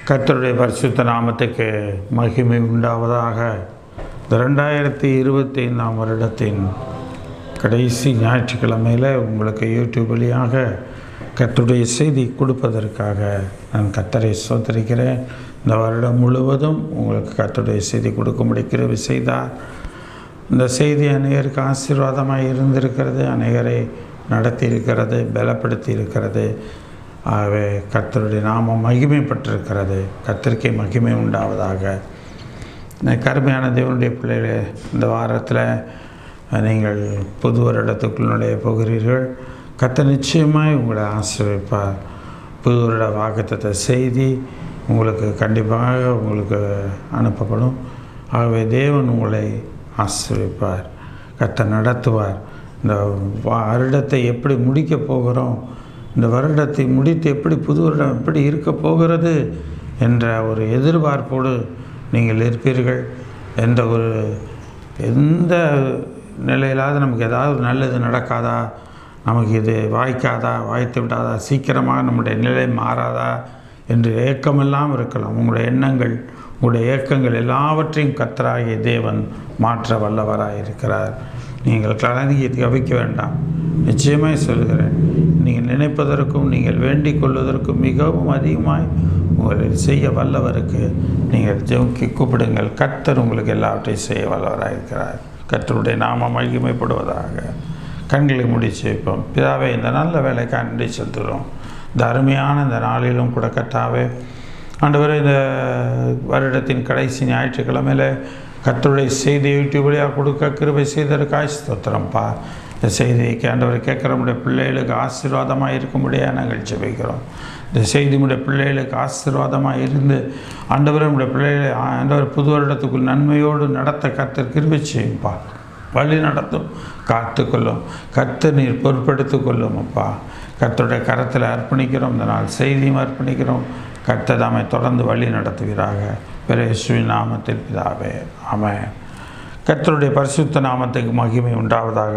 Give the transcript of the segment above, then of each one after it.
கர்த்தருடைய பரிசுத்த நாமத்துக்கு மகிமை உண்டாவதாக. 2025 வருடத்தின் கடைசி ஞாயிற்றுக்கிழமையில் உங்களுக்கு யூடியூப் வழியாக கர்த்தருடைய செய்தி கொடுப்பதற்காக நான் கர்த்தரை சோதரிக்கிறேன். இந்த வருடம் முழுவதும் உங்களுக்கு கர்த்தருடைய செய்தி கொடுக்க முடிக்கிற செய்தார். இந்த செய்தி அநேகருக்கு ஆசீர்வாதமாக இருந்திருக்கிறது, அநேகரை நடத்தி இருக்கிறது, பலப்படுத்தி இருக்கிறது. ஆகவே கர்த்தருடைய நாமம் மகிமைப்பட்டிருக்கிறது. கர்த்தருக்கே மகிமை உண்டாவதாக. கருமையான தேவனுடைய பிள்ளைகளே, இந்த வாரத்தில் நீங்கள் புது வருடத்துக்குள் நுழைய போகிறீர்கள். கர்த்தர் நிச்சயமாய் உங்களை ஆசீர்வதிப்பார். புது வருட வாக்குத்தத்த செய்தி உங்களுக்கு கண்டிப்பாக உங்களுக்கு அனுப்பப்படும். ஆகவே தேவன் உங்களை ஆசீர்வதிப்பார், கர்த்தர் நடத்துவார். இந்த வருடத்தை எப்படி முடிக்கப் போகிறோம், இந்த வருடத்தை முடித்து எப்படி புது வருடம் எப்படி இருக்க போகிறது என்ற ஒரு எதிர்பார்ப்போடு நீங்கள் இருப்பீர்கள். எந்த நிலையிலாவது நமக்கு ஏதாவது நல்லது நடக்காதா, நமக்கு இது வாய்க்காதா, வாய்த்து விடாதா, சீக்கிரமாக நம்முடைய நிலை மாறாதா என்று ஏக்கமெல்லாம் இருக்கலாம். உங்களுடைய எண்ணங்கள், உங்களுடைய ஏக்கங்கள் எல்லாவற்றையும் கர்த்தராகிய தேவன் மாற்ற வல்லவராக இருக்கிறார். நீங்கள் கலங்கி தவிக்க வேண்டாம். நிச்சயமாக சொல்கிறேன், நீங்கள் நினைப்பதற்கும் நீங்கள் வேண்டிக் கொள்வதற்கும் மிகவும் அதிகமாய் உங்களை செய்ய வல்லவருக்கு நீங்கள் ஜெபக்கி கூப்பிடுங்கள். கர்த்தர் உங்களுக்கு எல்லாவற்றையும் செய்ய வல்லவராக இருக்கிறார். கர்த்தருடைய நாமம் மகிமைப்படுவதாக. கண்களை முடிச்சு வைப்போம். பிதாவே, இந்த நல்ல வேலைக்காக நன்றி செலுத்துகிறோம். இந்த அருமையான இந்த நாளிலும் கூட கர்த்தாவே ஆண்டவரே, இந்த வருடத்தின் கடைசி ஞாயிற்றுக்கிழமையில் கர்த்தருடைய செய்தி யூடியூப் வழியாக கொடுக்க கிருபை செய்ததற்காக ஸ்தோத்திரம்ப்பா. இந்த செய்தியை ஆண்டவரை கேட்குற நம்முடைய பிள்ளைகளுக்கு ஆசீர்வாதமாக இருக்கும்படியாக நாங்கள் ஜெபிக்கிறோம். இந்த செய்தி நம்முடைய பிள்ளைகளுக்கு ஆசீர்வாதமாக இருந்து ஆண்டவரை நம்முடைய பிள்ளைகளை ஆண்டவர் புது வருடத்துக்குள் நன்மையோடு நடத்த கர்த்தர் கிருபை செய்யும்ப்பா. வழி நடத்தும், காத்துக்கொள்ளும். கர்த்தர் நீர் பொறுப்படுத்திக் கொள்ளும் அப்பா. கர்த்தருடைய கரத்தில் அர்ப்பணிக்கிறோம். இந்த நாள் செய்தியும் அர்ப்பணிக்கிறோம். கர்த்தர் தாமை தொடர்ந்து வழி நடத்துவீராக. இயேசுவின் நாமத்தில் பிதாவே, ஆமென். கர்த்தருடைய பரிசுத்த நாமத்துக்கு மகிமை உண்டாவதாக.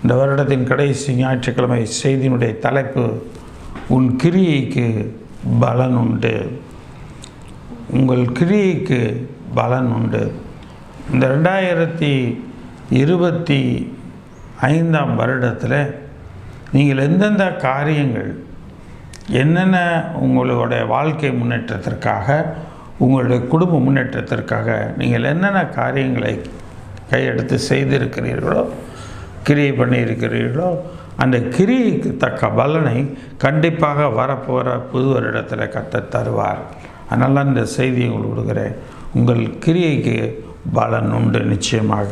இந்த வருடத்தின் கடைசி ஞாயிற்றுக்கிழமை செய்தியினுடைய தலைப்பு, உன் கிரியைக்கு பலன் உண்டு. உங்கள் கிரியைக்கு பலன் உண்டு. இந்த 2025 வருடத்தில் நீங்கள் எந்தெந்த காரியங்கள், என்னென்ன உங்களுடைய வாழ்க்கை முன்னேற்றத்திற்காக, உங்களுடைய குடும்ப முன்னேற்றத்திற்காக நீங்கள் என்னென்ன காரியங்களை கையெடுத்து செய்திருக்கிறீர்களோ, கிரியை பண்ணியிருக்கிறீர்களோ, அந்த கிரியைக்கு தக்க பலனை கண்டிப்பாக வரப்போகிற புது வருடத்தில் கர்த்தர் தருவார். அதனால் இந்த செய்தியை உங்களுக்கு கொடுக்குறேன். உங்கள் கிரியைக்கு பலன் உண்டு நிச்சயமாக.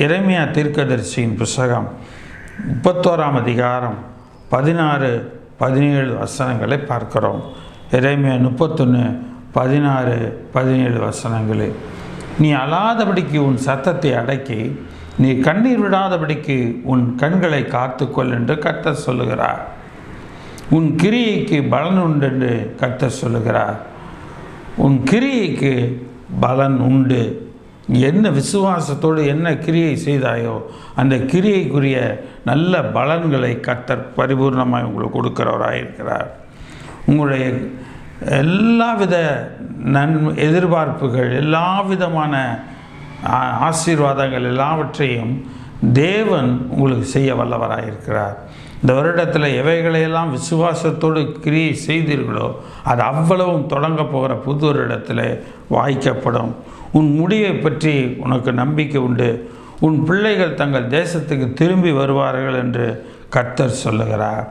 எரேமியா தீர்க்கதரிசியின் புஸ்தகம் 31 அதிகாரம் 16-17 வசனங்களை பார்க்கிறோம். எரேமியா 31, 16, 17 வசனங்களில், நீ அழாதபடிக்கு உன் சத்தத்தை அடக்கி, நீ கண்ணீர் விடாதபடிக்கு உன் கண்களை காத்துக்கொள் என்று கர்த்தர் சொல்லுகிறார். உன் கிரியைக்கு பலன் உண்டு என்று கர்த்தர் சொல்லுகிறார். உன் கிரியைக்கு பலன் உண்டு. என்ன விசுவாசத்தோடு என்ன கிரியை செய்தாயோ அந்த கிரியைக்குரிய நல்ல பலன்களை கர்த்தர் பரிபூர்ணமாக உங்களுக்கு கொடுக்கிறவராக இருக்கிறார். உங்களுடைய எல்லாவித எதிர்பார்ப்புகள், எல்லா விதமான ஆசீர்வாதங்கள் எல்லாவற்றையும் தேவன் உங்களுக்கு செய்ய வல்லவராக இருக்கிறார். இந்த வருடத்தில் எவைகளையெல்லாம் விசுவாசத்தோடு கிரியை செய்தீர்களோ அது அவ்வளவும் தொடங்க போகிற புது வருடத்தில் வாய்க்கப்படும். உன் முடிவை பற்றி உனக்கு நம்பிக்கை உண்டு. உன் பிள்ளைகள் தங்கள் தேசத்துக்கு திரும்பி வருவார்கள் என்று கர்த்தர் சொல்லுகிறார்.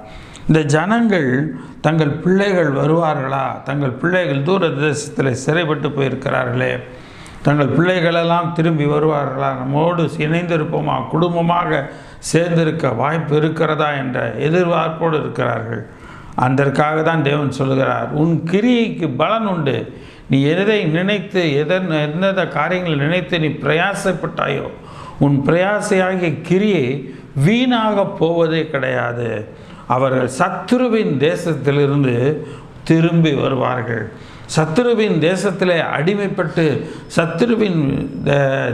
இந்த ஜனங்கள் தங்கள் பிள்ளைகள் வருவார்களா, தங்கள் பிள்ளைகள் தூர தேசத்தில் சிறைப்பட்டு போயிருக்கிறார்களே, தங்கள் பிள்ளைகளெல்லாம் திரும்பி வருவார்களா, நம்மோடு இணைந்திருப்போமா, குடும்பமாக சேர்ந்திருக்க வாய்ப்பு இருக்கிறதா என்ற எதிர்பார்ப்போடு இருக்கிறார்கள். அதற்காக தான் தேவன் சொல்கிறார், உன் கிரியைக்கு பலன் உண்டு. நீ எதை நினைத்து எந்த காரியங்களை நினைத்து நீ பிரயாசப்பட்டாயோ உன் பிரயாசையாகிய கிரியை வீணாக போவதே கிடையாது. அவர்கள் சத்துருவின் தேசத்திலிருந்து திரும்பி வருவார்கள். சத்துருவின் தேசத்தில் அடிமைப்பட்டு சத்துருவின்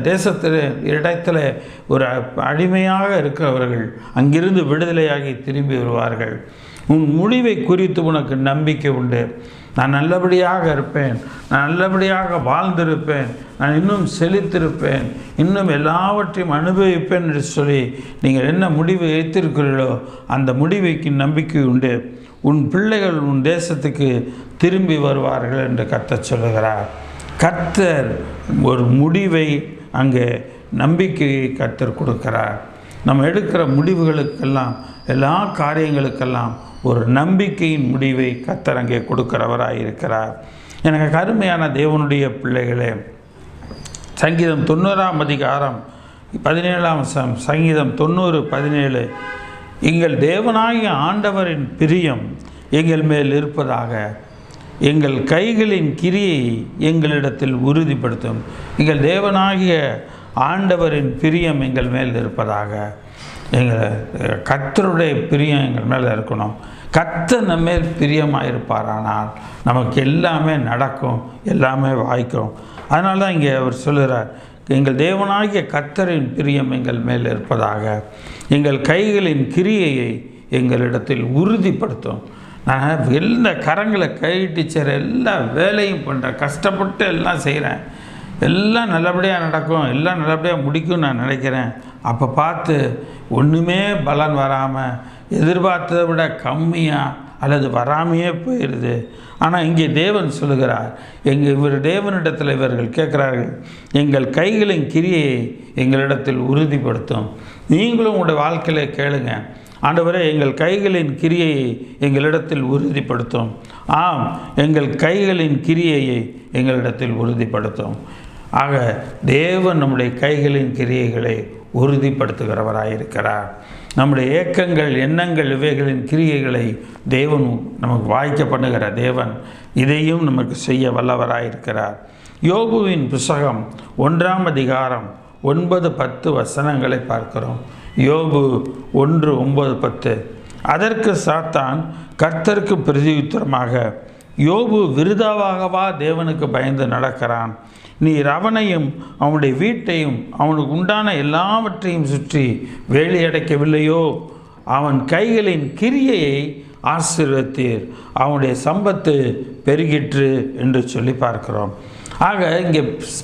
தேசத்தில் இடத்துல ஒரு அடிமையாக இருக்கிறவர்கள் அங்கிருந்து விடுதலையாகி திரும்பி வருவார்கள். உன் முடிவை குறித்து உனக்கு நம்பிக்கை உண்டு. நான் நல்லபடியாக இருப்பேன், நான் நல்லபடியாக வாழ்ந்திருப்பேன், நான் இன்னும் செழித்திருப்பேன், இன்னும் எல்லாவற்றையும் அனுபவிப்பேன் என்று சொல்லி நீங்கள் என்ன முடிவு வைத்திருக்கிறீர்களோ அந்த முடிவுக்கு நம்பிக்கை உண்டு. உன் பிள்ளைகள் உன் தேசத்துக்கு திரும்பி வருவார்கள் என்று கர்த்தர் சொல்லுகிறார். கர்த்தர் ஒரு முடிவை அங்கே நம்பிக்கையை கர்த்தர் கொடுக்கிறார். நம்ம எடுக்கிற முடிவுகளுக்கெல்லாம் எல்லா காரியங்களுக்கெல்லாம் ஒரு நம்பிக்கையின் முடிவை கர்த்தர் அங்கே கொடுக்கிறவராக இருக்கிறார். எனக்கு கருமையான தேவனுடைய பிள்ளைகளே, சங்கீதம் 90ஆம் அதிகாரம் 17ஆம் வசனம், சங்கீதம் 90:17, எங்கள் தேவனாகிய ஆண்டவரின் பிரியம் எங்கள் மேல் இருப்பதாக, எங்கள் கைகளின் கிரியை எங்களிடத்தில் உறுதிப்படுத்தும். எங்கள் தேவனாகிய ஆண்டவரின் பிரியம் எங்கள் மேல் இருப்பதாக. எங்கள் கர்த்தருடைய பிரியம் எங்கள் மேலே இருக்கணும். கர்த்தர் நம்ம மேல் பிரியமாக இருப்பாரானால் நமக்கு எல்லாமே நடக்கும், எல்லாமே வாய்க்கும். அதனால தான் இங்கே அவர் சொல்லுகிறார், எங்கள் தேவனாகிய கர்த்தரின் பிரியம் எங்கள் மேல் இருப்பதாக, எங்கள் கைகளின் கிரியையை எங்களிடத்தில் உறுதிப்படுத்தும். நான் எல்லா கரங்களை கையிட்டு செய்கிற எல்லா வேலையும் பண்ணுறேன், கஷ்டப்பட்டு எல்லாம் செய்கிறேன், எல்லாம் நல்லபடியாக நடக்கும், எல்லாம் நல்லபடியாக முடிக்கும்னு நான் நினைக்கிறேன். அப்போ பார்த்து ஒன்றுமே பலன் வராமல் எதிர்பார்த்ததை விட கம்மியாக அல்லது வராமையே போயிடுது. ஆனால் இங்கே தேவன் சொல்லுகிறார், இவர் தேவனிடத்தில் இவர்கள் கேட்குறார்கள், எங்கள் கைகளின் கிரியையை எங்களிடத்தில் உறுதிப்படுத்தும். நீங்களும் உங்களுடைய வாழ்க்கையில் கேளுங்க, ஆண்டவரே எங்கள் கைகளின் கிரியையை எங்களிடத்தில் உறுதிப்படுத்தும். ஆம், எங்கள் கைகளின் கிரியையை எங்களிடத்தில் உறுதிப்படுத்தும். ஆக தேவன் நம்முடைய கைகளின் கிரியைகளை உறுதிப்படுத்துகிறவராயிருக்கிறார். நம்முடைய ஏக்கங்கள், எண்ணங்கள், இவைகளின் கிரியைகளை தேவன் நமக்கு வாய்க்க பண்ணுகிற தேவன் இதையும் நமக்கு செய்ய வல்லவராயிருக்கிறார். யோபுவின் புஸ்தகம் 1ஆம் அதிகாரம் 9-10 வசனங்களை பார்க்கிறோம். யோபு 1:9-10. அதற்கு சாத்தான் கர்த்தருக்கு பிரதியுத்தரமாக, யோபு விருதாவாகவா தேவனுக்கு பயந்து நடக்கிறான்? நீர் அவனையும் அவனுடைய வீட்டையும் அவனுக்கு உண்டான எல்லாவற்றையும் சுற்றி வேலியடைக்கவில்லையோ? அவன் கைகளின் கிரியையை ஆசீர்வதித்தீர், அவனுடைய சம்பத்து பெருகிற்று என்று சொல்லி பார்க்கிறோம். ஆக இங்கே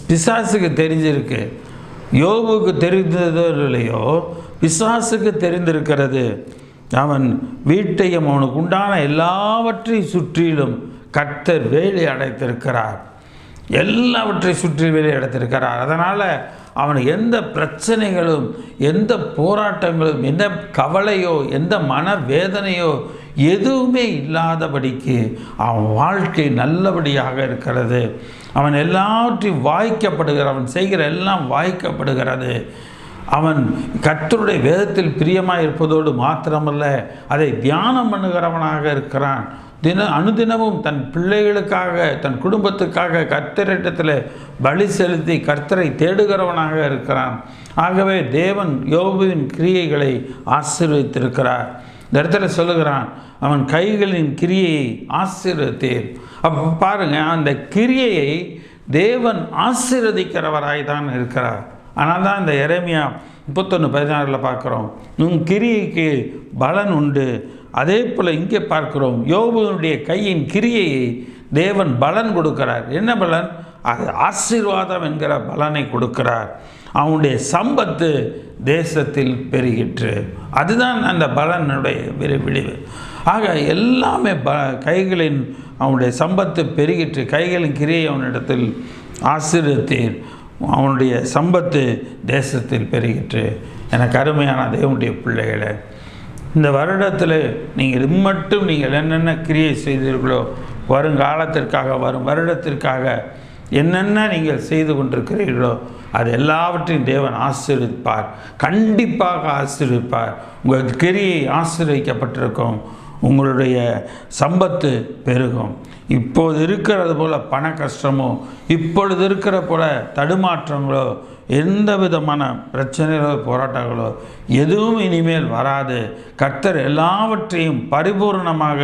பிசாசுக்கு தெரிஞ்சிருக்கு, யோபுக்கு தெரிந்ததோ இல்லையோ பிசாசுக்கு தெரிந்திருக்கிறது. அவன் வீட்டையும் அவனுக்கு உண்டான எல்லாவற்றையும் சுற்றிலும் கர்த்தர் வேலி அடைத்திருக்கிறார், எல்லாவற்றை சுற்றி வேலி அடைத்திருக்கிறார். அதனால் அவனுக்கு எந்த பிரச்சனைகளும், எந்த போராட்டங்களும், எந்த கவலையோ, எந்த மனவேதனையோ எதுவுமே இல்லாதபடிக்கு அவன் வாழ்க்கை நல்லபடியாக இருக்கிறது. அவன் எல்லாவற்றையும் வாய்க்கப்படுகிற, அவன் செய்கிற எல்லாம் வாய்க்கப்படுகிறது. அவன் கர்த்தருடைய வேதத்தில் பிரியமாக இருப்பதோடு மாத்திரமல்ல, அதை தியானம் பண்ணுகிறவனாக இருக்கிறான். அனுதினமும் தன் பிள்ளைகளுக்காக, தன் குடும்பத்துக்காக கர்த்தரிடத்தில் பலி செலுத்தி கர்த்தரை தேடுகிறவனாக இருக்கிறான். ஆகவே தேவன் யோபுவின் கிரியைகளை ஆசீர்வதித்திருக்கிறார். இந்த இடத்துல சொல்லுகிறான், அவன் கைகளின் கிரியையை ஆசீர்வதித்தீர். அப்போ பாருங்கள், அந்த கிரியையை தேவன் ஆசீர்வதிக்கிறவராய் தான் இருக்கிறார். ஆனால் தான் இந்த எரேமியா 31:16 பார்க்குறோம், உன் கிரியைக்கு பலன் உண்டு. அதே போல் இங்கே பார்க்கிறோம், யோபுவினுடைய கையின் கிரியையை தேவன் பலன் கொடுக்கிறார். என்ன பலன்? அது ஆசீர்வாதம் என்கிற பலனை கொடுக்கிறார். அவனுடைய சம்பத்து தேசத்தில் பெருகிற்று. அதுதான் அந்த பலனுடைய விளைவு. ஆக எல்லாமே கைகளின் அவனுடைய சம்பத்து பெருகிற்று, கைகளின் கிரியை அவனிடத்தில் ஆசீர்வதித்தீர், அவனுடைய சம்பத்து தேசத்தில் பெருகிற்று. எனக்கு அருமையான தேவனுடைய பிள்ளைகளை, இந்த வருடத்தில் நீங்கள் இம்மட்டும் நீங்கள் என்னென்ன கிரியை செய்தீர்களோ வருங்காலத்திற்காக, வரும் வருடத்திற்காக என்னென்ன நீங்கள் செய்து கொண்டிருக்கிறீர்களோ அது எல்லாவற்றையும் தேவன் ஆசீர்வதிப்பார், கண்டிப்பாக ஆசீர்வதிப்பார். உங்கள் கிரியை ஆசீர்வதிக்கப்பட்டிருக்கும், உங்களுடைய சம்பத்து பெருகும். இப்போது இருக்கிறது போல் பண கஷ்டமோ, இப்பொழுது இருக்கிற போல தடுமாற்றங்களோ, எந்த விதமான பிரச்சனைகளோ போராட்டங்களோ எதுவும் இனிமேல் வராது. கர்த்தர் எல்லாவற்றையும் பரிபூர்ணமாக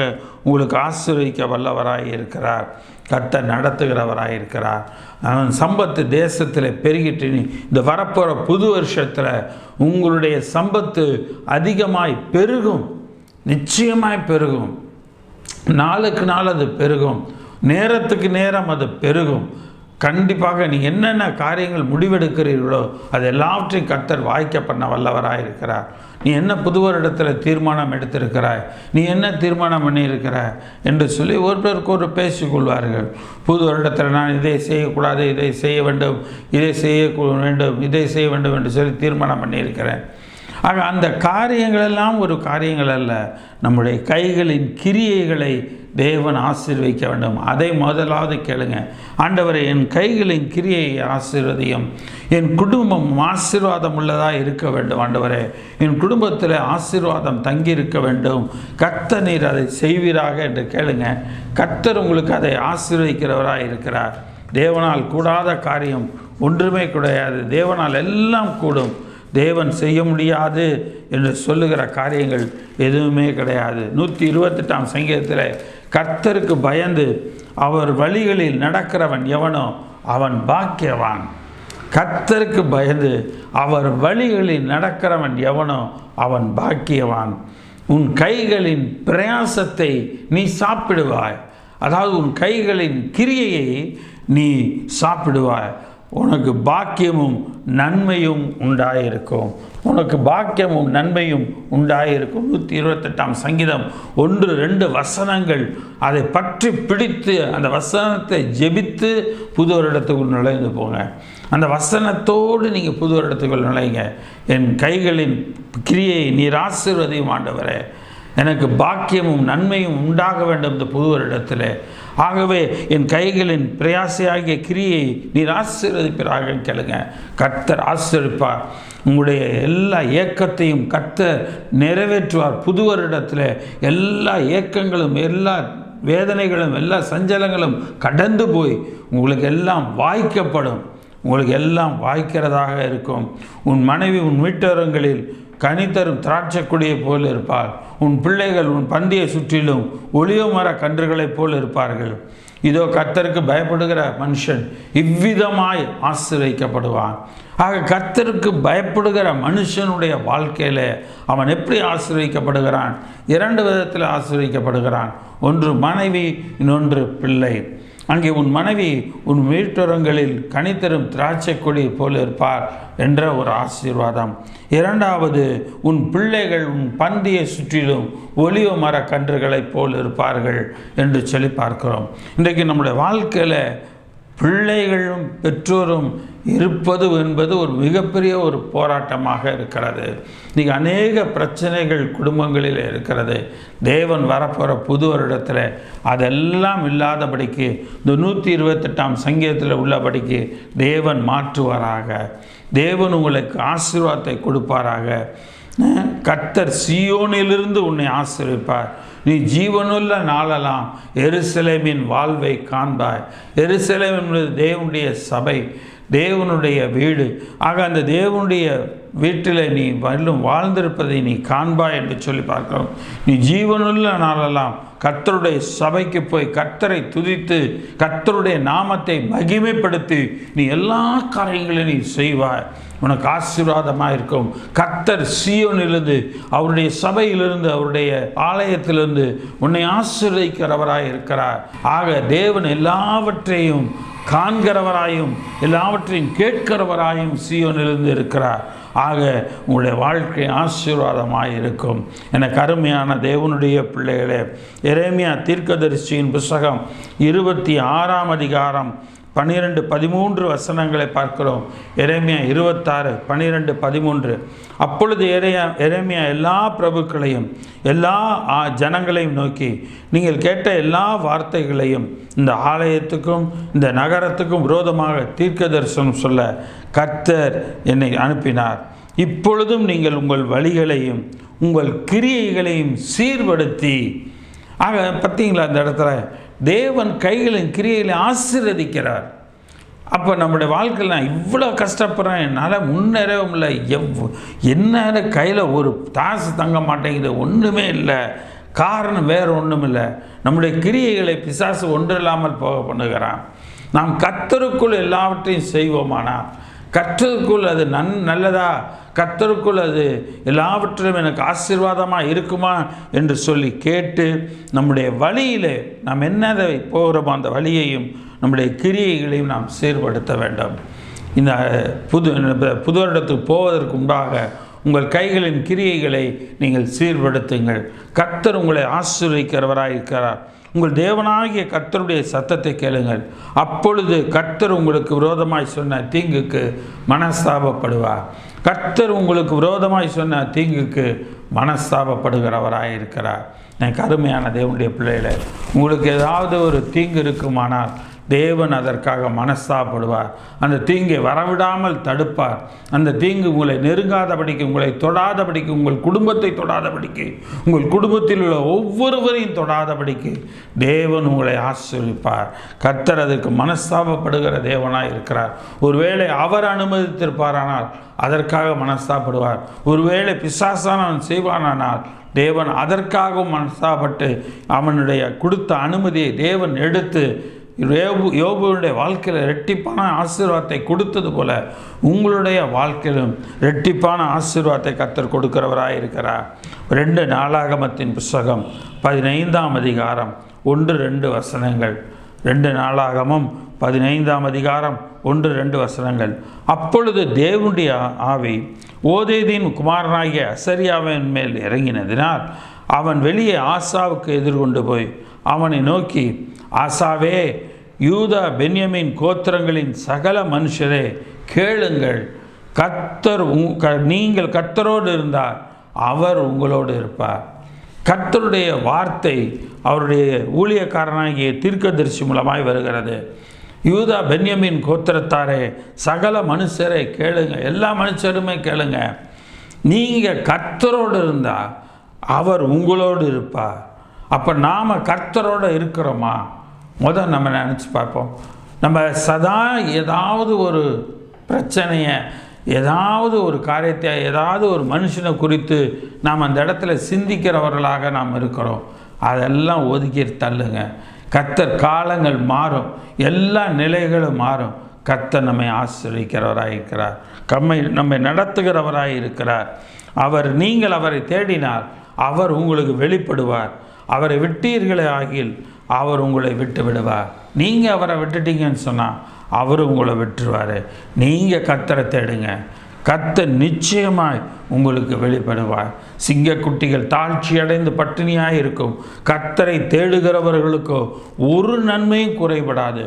உங்களுக்கு ஆசீர்வதிக்க வல்லவராய் இருக்கிறார். கர்த்தர் நடத்துகிறவராய் இருக்கிறார். அவன் சம்பத்து தேசத்தில் பெருகிட்டு இந்த வரப்போகிற புது வருஷத்தில் உங்களுடைய சம்பத்து அதிகமாய் பெருகும், நிச்சயமாய் பெருகும். நாளுக்கு நாள் அது பெருகும், நேரத்துக்கு நேரம் அது பெருகும். கண்டிப்பாக நீ என்னென்ன காரியங்கள் முடிவெடுக்கிறீர்களோ அது எல்லாவற்றையும் கர்த்தர் வாய்க்க பண்ண வல்லவராக இருக்கிறார். நீ என்ன புது வருடத்தில் தீர்மானம் எடுத்திருக்கிறாய், நீ என்ன தீர்மானம் பண்ணியிருக்கிறாய் என்று சொல்லி ஒருவருக்கு ஒரு பேசிக்கொள்வார்கள். புது வருடத்தில் நான் இதை செய்யக்கூடாது, இதை செய்ய வேண்டும், இதை செய்ய வேண்டும், இதை செய்ய வேண்டும் என்று சொல்லி தீர்மானம் பண்ணியிருக்கிறேன். ஆக அந்த காரியங்களெல்லாம் ஒரு காரியங்கள் அல்ல, நம்முடைய கைகளின் கிரியைகளை தேவன் ஆசீர்வதிக்க வேண்டும். அதை முதலாவது கேளுங்க. ஆண்டவரே, என் கைகளின் கிரியையை ஆசீர்வதியும், என் குடும்பம் ஆசீர்வாதம் உள்ளதாக இருக்க வேண்டும். ஆண்டவரே, என் குடும்பத்தில் ஆசீர்வாதம் தங்கி இருக்க வேண்டும். கர்த்தர் நீர் அதை செய்வீராக என்று கேளுங்க. கர்த்தர் உங்களுக்கு அதை ஆசீர்வதிக்கிறவராக இருக்கிறார். தேவனால் கூடாத காரியம் ஒன்றுமே கிடையாது. தேவனால் எல்லாம் கூடும். தேவன் செய்ய முடியாது என்று சொல்லுகிற காரியங்கள் எதுவுமே கிடையாது. 128ஆம் சங்கீதத்தில் கர்த்தருக்கு பயந்து அவர் வழிகளில் நடக்கிறவன் எவனோ அவன் பாக்கியவான். கர்த்தருக்கு பயந்து அவர் வழிகளில் நடக்கிறவன் எவனோ அவன் பாக்கியவான். உன் கைகளின் பிரயாசத்தை நீ சாப்பிடுவாய். அதாவது உன் கைகளின் கிரியையை நீ சாப்பிடுவாய். உனக்கு பாக்கியமும் நன்மையும் உண்டாயிருக்கும். உனக்கு பாக்கியமும் நன்மையும் உண்டாயிருக்கும். 128ஆம் சங்கீதம் 1-2 வசனங்கள். அதை பற்றி பிடித்து அந்த வசனத்தை ஜெபித்து புது வருடத்துக்குள் நுழைந்து போங்க. அந்த வசனத்தோடு நீங்கள் புது வருடத்துக்குள் நுழைங்க. என் கைகளின் கிரியை நீர் ஆசீர்வதியும் ஆண்டவரே, எனக்கு பாக்கியமும் நன்மையும் உண்டாக வேண்டும் இந்த புது வருடத்தில். ஆகவே என் கைகளின் பிரயாசையாகிய கிரியை நீர் ஆசீர்வதிப்பீராக கேளுங்க. கர்த்தர் ஆசீர்வதிப்பார். உங்களுடைய எல்லா ஏக்கத்தையும் கர்த்தர் நிறைவேற்றுவார். புது வருடத்தில் எல்லா ஏக்கங்களும், எல்லா வேதனைகளும், எல்லா சஞ்சலங்களும் கடந்து போய் உங்களுக்கு எல்லாம் வாய்க்கப்படும். உங்களுக்கு எல்லாம் வாய்க்கிறதாக இருக்கும். உன் மனைவி உன் வீட்டரங்களில் கனித்தரும் திராட்சை கொடியை போல் இருப்பாள். உன் பிள்ளைகள் உன் பந்தியை சுற்றிலும் ஒலிவ மர கன்றுகளைப் போல் இருப்பார்கள். இதோ கர்த்தருக்கு பயப்படுகிற மனுஷன் இவ்விதமாய் ஆசீர்வதிக்கப்படுவான். ஆக கர்த்தருக்கு பயப்படுகிற மனுஷனுடைய வாழ்க்கையில் அவன் எப்படி ஆசீர்வதிக்கப்படுகிறான்? 2 விதத்தில் ஆசீர்வதிக்கப்படுகிறான். ஒன்று மனைவி, இன்னொன்று பிள்ளை. அங்கே உன் மனைவி உன் வீட்டரங்களில் கனித்தரும் திராட்சை கொடி போல் இருப்பார் என்ற ஒரு ஆசீர்வாதம். 2வது, உன் பிள்ளைகள் உன் பந்தியை சுற்றிலும் ஒலிவ மர கன்றுகளைப் போல் இருப்பார்கள் என்று சொல்லி பார்க்கிறோம். இன்றைக்கு நம்முடைய வாழ்க்கையில் பிள்ளைகளும் பெற்றோரும் இருப்பது என்பது ஒரு மிகப்பெரிய ஒரு போராட்டமாக இருக்கிறது. இன்றைக்கி அநேக பிரச்சனைகள் குடும்பங்களில் இருக்கிறது. தேவன் வரப்போகிற புது வருடத்தில் அதெல்லாம் இல்லாதபடிக்கு இந்த 128ஆம் சங்கீதத்தில் உள்ளபடிக்கு தேவன் மாற்றுவாராக. தேவன் உங்களுக்கு ஆசீர்வாதத்தை கொடுப்பாராக. கர்த்தர் சீயோனிலிருந்து உன்னை ஆசீர்வதிப்பார். நீ ஜீவனுள்ள நாளெல்லாம் எருசலேமின் வாழ்வை காண்பாய். எருசலேம் என்பது தேவனுடைய சபை, தேவனுடைய வீடு. ஆக அந்த தேவனுடைய வீட்டில் நீ வாழ்ந்திருப்பதை நீ காண்பாய் என்று சொல்லி பார்க்கிறோம். நீ ஜீவனுள்ள நாளெல்லாம் கர்த்தருடைய சபைக்கு போய் கர்த்தரை துதித்து கர்த்தருடைய நாமத்தை மகிமைப்படுத்தி நீ எல்லா காரியங்களையும் நீ செய்வாய். உனக்கு ஆசீர்வாதமாக இருக்கும். கர்த்தர் சீயோனிலிருந்து, அவருடைய சபையிலிருந்து, அவருடைய ஆலயத்திலிருந்து உன்னை ஆசீர்வதிக்கிறவராய் இருக்கிறார். ஆக தேவன் எல்லாவற்றையும் காண்கிறவராயும் எல்லாவற்றையும் கேட்கிறவராயும் சீயோனிலிருந்து இருக்கிறார். ஆக உங்களுடைய வாழ்க்கை ஆசீர்வாதமாக இருக்கும். எனக்கு அருமையான தேவனுடைய பிள்ளைகளே, எரேமியா தீர்க்கதரிசியின் புஸ்தகம் 26ஆம் அதிகாரம் 12-13 வசனங்களை பார்க்கிறோம். எரேமியா 26:12-13. அப்பொழுது எரேமியா எல்லா பிரபுக்களையும் எல்லா ஜனங்களையும் நோக்கி, நீங்கள் கேட்ட எல்லா வார்த்தைகளையும் இந்த ஆலயத்துக்கும் இந்த நகரத்துக்கும் விரோதமாக தீர்க்க தரிசனம் சொல்ல கர்த்தர் என்னை அனுப்பினார். இப்பொழுதும் நீங்கள் உங்கள் வழிகளையும் உங்கள் கிரியைகளையும் சீர்படுத்தி. ஆக பார்த்தீங்களா, அந்த இடத்துல தேவன் கைகளின் கிரியைகளை ஆசீர்வதிக்கிறார். அப்போ நம்முடைய வாழ்க்கையில் நான் இவ்வளோ கஷ்டப்படுறேன், என்னால் முன்னேறவும் இல்லை, என்ன கையில் ஒரு தாசு தங்க மாட்டேங்குது, ஒன்றுமே இல்லை. காரணம் வேறு ஒன்றும் இல்லை, நம்முடைய கிரியைகளை பிசாசு ஒன்றில்லாமல் போக பண்ணுகிறான். நாம் கர்த்தருக்குள் எல்லாவற்றையும் செய்வோமானா, கர்த்தருக்குள் அது நல்லதா, கர்த்தருக்குள் அது எல்லாவற்றிலும் எனக்கு ஆசீர்வாதமாக இருக்குமா என்று சொல்லி கேட்டு நம்முடைய வழியிலே நாம் என்னதை போகிறோமோ அந்த வழியையும் நம்முடைய கிரியைகளையும் நாம் சீர்படுத்த வேண்டும். இந்த புது வருடத்துக்கு போவதற்கு முன்பாக உங்கள் கைகளின் கிரியைகளை நீங்கள் சீர்படுத்துங்கள். கர்த்தர் உங்களை ஆசீர்வதிக்கிறவராக இருக்கிறார். உங்கள் தேவனாகிய கர்த்தருடைய சத்தத்தை கேளுங்கள். அப்பொழுது கர்த்தர் உங்களுக்கு விரோதமாய் சொன்ன தீங்குக்கு மனஸ்தாபப்படுவார். கர்த்தர் உங்களுக்கு விரோதமாய் சொன்ன தீங்குக்கு மனஸ்தாபப்படுகிறவராக இருக்கிறார். எனக்கு அருமையான தேவனுடைய பிள்ளைகளே, உங்களுக்கு ஏதாவது ஒரு தீங்கு இருக்குமானால் தேவன் அதற்காக மனஸ்தாபப்படுவார். அந்த தீங்கை வரவிடாமல் தடுப்பார். அந்த தீங்கு உங்களை நெருங்காதபடிக்கு, உங்களை தொடாதபடிக்கு, உங்கள் குடும்பத்தை தொடாதபடிக்கு, உங்கள் குடும்பத்தில் உள்ள ஒவ்வொருவரையும் தொடாதபடிக்கு தேவன் உங்களை ஆசீர்வதிப்பார். கர்த்தர் அதற்கு மனஸ்தாபப்படுகிற தேவனாய் இருக்கிறார். ஒருவேளை அவர் அனுமதித்திருப்பாரானால் அதற்காக மனஸ்தாபப்படுவார். ஒருவேளை பிசாசானவன் செய்வானானால் தேவன் அதற்காகவும் மனஸ்தாபப்பட்டு அவனுடைய கொடுத்த அனுமதியை தேவன் எடுத்து யோபுடைய வாழ்க்கையில் இரட்டிப்பான ஆசீர்வாதத்தை கொடுத்தது போல உங்களுடைய வாழ்க்கையிலும் இரட்டிப்பான ஆசீர்வாதத்தை கர்த்தர் கொடுக்கிறவராக இருக்கிறார். 2 நாளாகமத்தின் புஸ்தகம் 15ஆம் அதிகாரம் 1-2 வசனங்கள். 2 நாளாகமம் 15ஆம் அதிகாரம் 1-2 வசனங்கள். அப்பொழுது தேவனுடைய ஆவி ஓதேதின் குமாரனாகிய அசரியாவின் மேல் இறங்கினதினால் அவன் வெளியே ஆசாவுக்கு எதிர்கொண்டு போய் அவனை நோக்கி, ஆசாவே, யூதா பென்யமீன் கோத்திரங்களின் சகல மனுஷரே கேளுங்கள். கர்த்தர் நீங்கள் கர்த்தரோடு இருந்தால் அவர் உங்களோடு இருப்பார். கர்த்தருடைய வார்த்தை அவருடைய ஊழியக்காரனாகிய தீர்க்கதரிசி மூலமாய் வருகிறது. யூதா பென்யமீன் கோத்திரத்தாரே, சகல மனுஷரே கேளுங்க. எல்லா மனுஷருமே கேளுங்க. நீங்கள் கர்த்தரோடு இருந்தால் அவர் உங்களோடு இருப்பார். அப்போ நாம் கர்த்தரோடு இருக்கிறோமா? முதல் நம்ம நினச்சி பார்ப்போம். நம்ம சதா ஏதாவது ஒரு பிரச்சனையை, ஏதாவது ஒரு காரியத்தை, ஏதாவது ஒரு மனுஷனை குறித்து நாம் அந்த இடத்துல சிந்திக்கிறவர்களாக நாம் இருக்கிறோம். அதெல்லாம் ஒதுக்கி தள்ளுங்க. கர்த்தர் காலங்கள் மாறும், எல்லா நிலைகளும் மாறும். கர்த்தர் நம்மை ஆசீர்வதிக்கிறவராக இருக்கிறார், நம்மை நடத்துகிறவராக இருக்கிறார். நீங்கள் அவரை தேடினால் அவர் உங்களுக்கு வெளிப்படுவார். அவரை விட்டீர்களே ஆகில் அவர் உங்களை விட்டு விடுவார். நீங்கள் அவரை விட்டுட்டீங்கன்னு சொன்னால் அவர் உங்களை விட்டுருவார். நீங்கள் கர்த்தரை தேடுங்க, கர்த்தர் நிச்சயமாய் உங்களுக்கு வெளிப்படுவார். சிங்கக்குட்டிகள் தாழ்ச்சி அடைந்து பட்டினியாக இருக்கும். கர்த்தரை தேடுகிறவர்களுக்கோ ஒரு நன்மையும் குறைபடாது,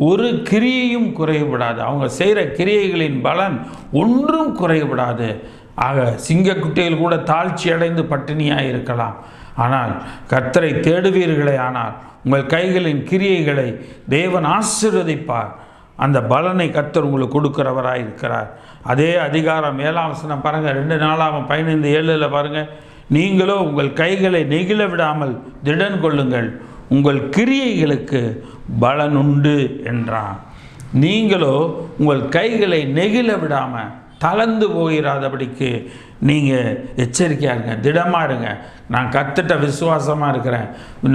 ஒரு கிரியையும் குறைபடாது. அவங்க செய்கிற கிரியைகளின் பலன் ஒன்றும் குறைபடாது. ஆக சிங்கக்குட்டிகள் கூட தாழ்ச்சி அடைந்து பட்டினியாக இருக்கலாம். ஆனால் கர்த்தரை தேடுவீர்களே ஆனால் உங்கள் கைகளின் கிரியைகளை தேவன் ஆசீர்வதிப்பார். அந்த பலனை கர்த்தர் உங்களுக்கு கொடுக்கிறவராக இருக்கிறார். அதே அதிகாரம் 7ஆம் வசனம் பாருங்கள். 2 நாளாகமம் 15:7 பாருங்கள். நீங்களோ உங்கள் கைகளை நெகிழ விடாமல் திடன் கொள்ளுங்கள், உங்கள் கிரியைகளுக்கு பலன் உண்டு என்றான். நீங்களோ உங்கள் கைகளை நெகிழ விடாமல் தளர்ந்து போகிறாதபடிக்கு நீங்கள் எச்சரிக்கையாக இருங்க, திடமாக இருங்க. நான் கர்த்தர்ட்ட விசுவாசமாக இருக்கிறேன்,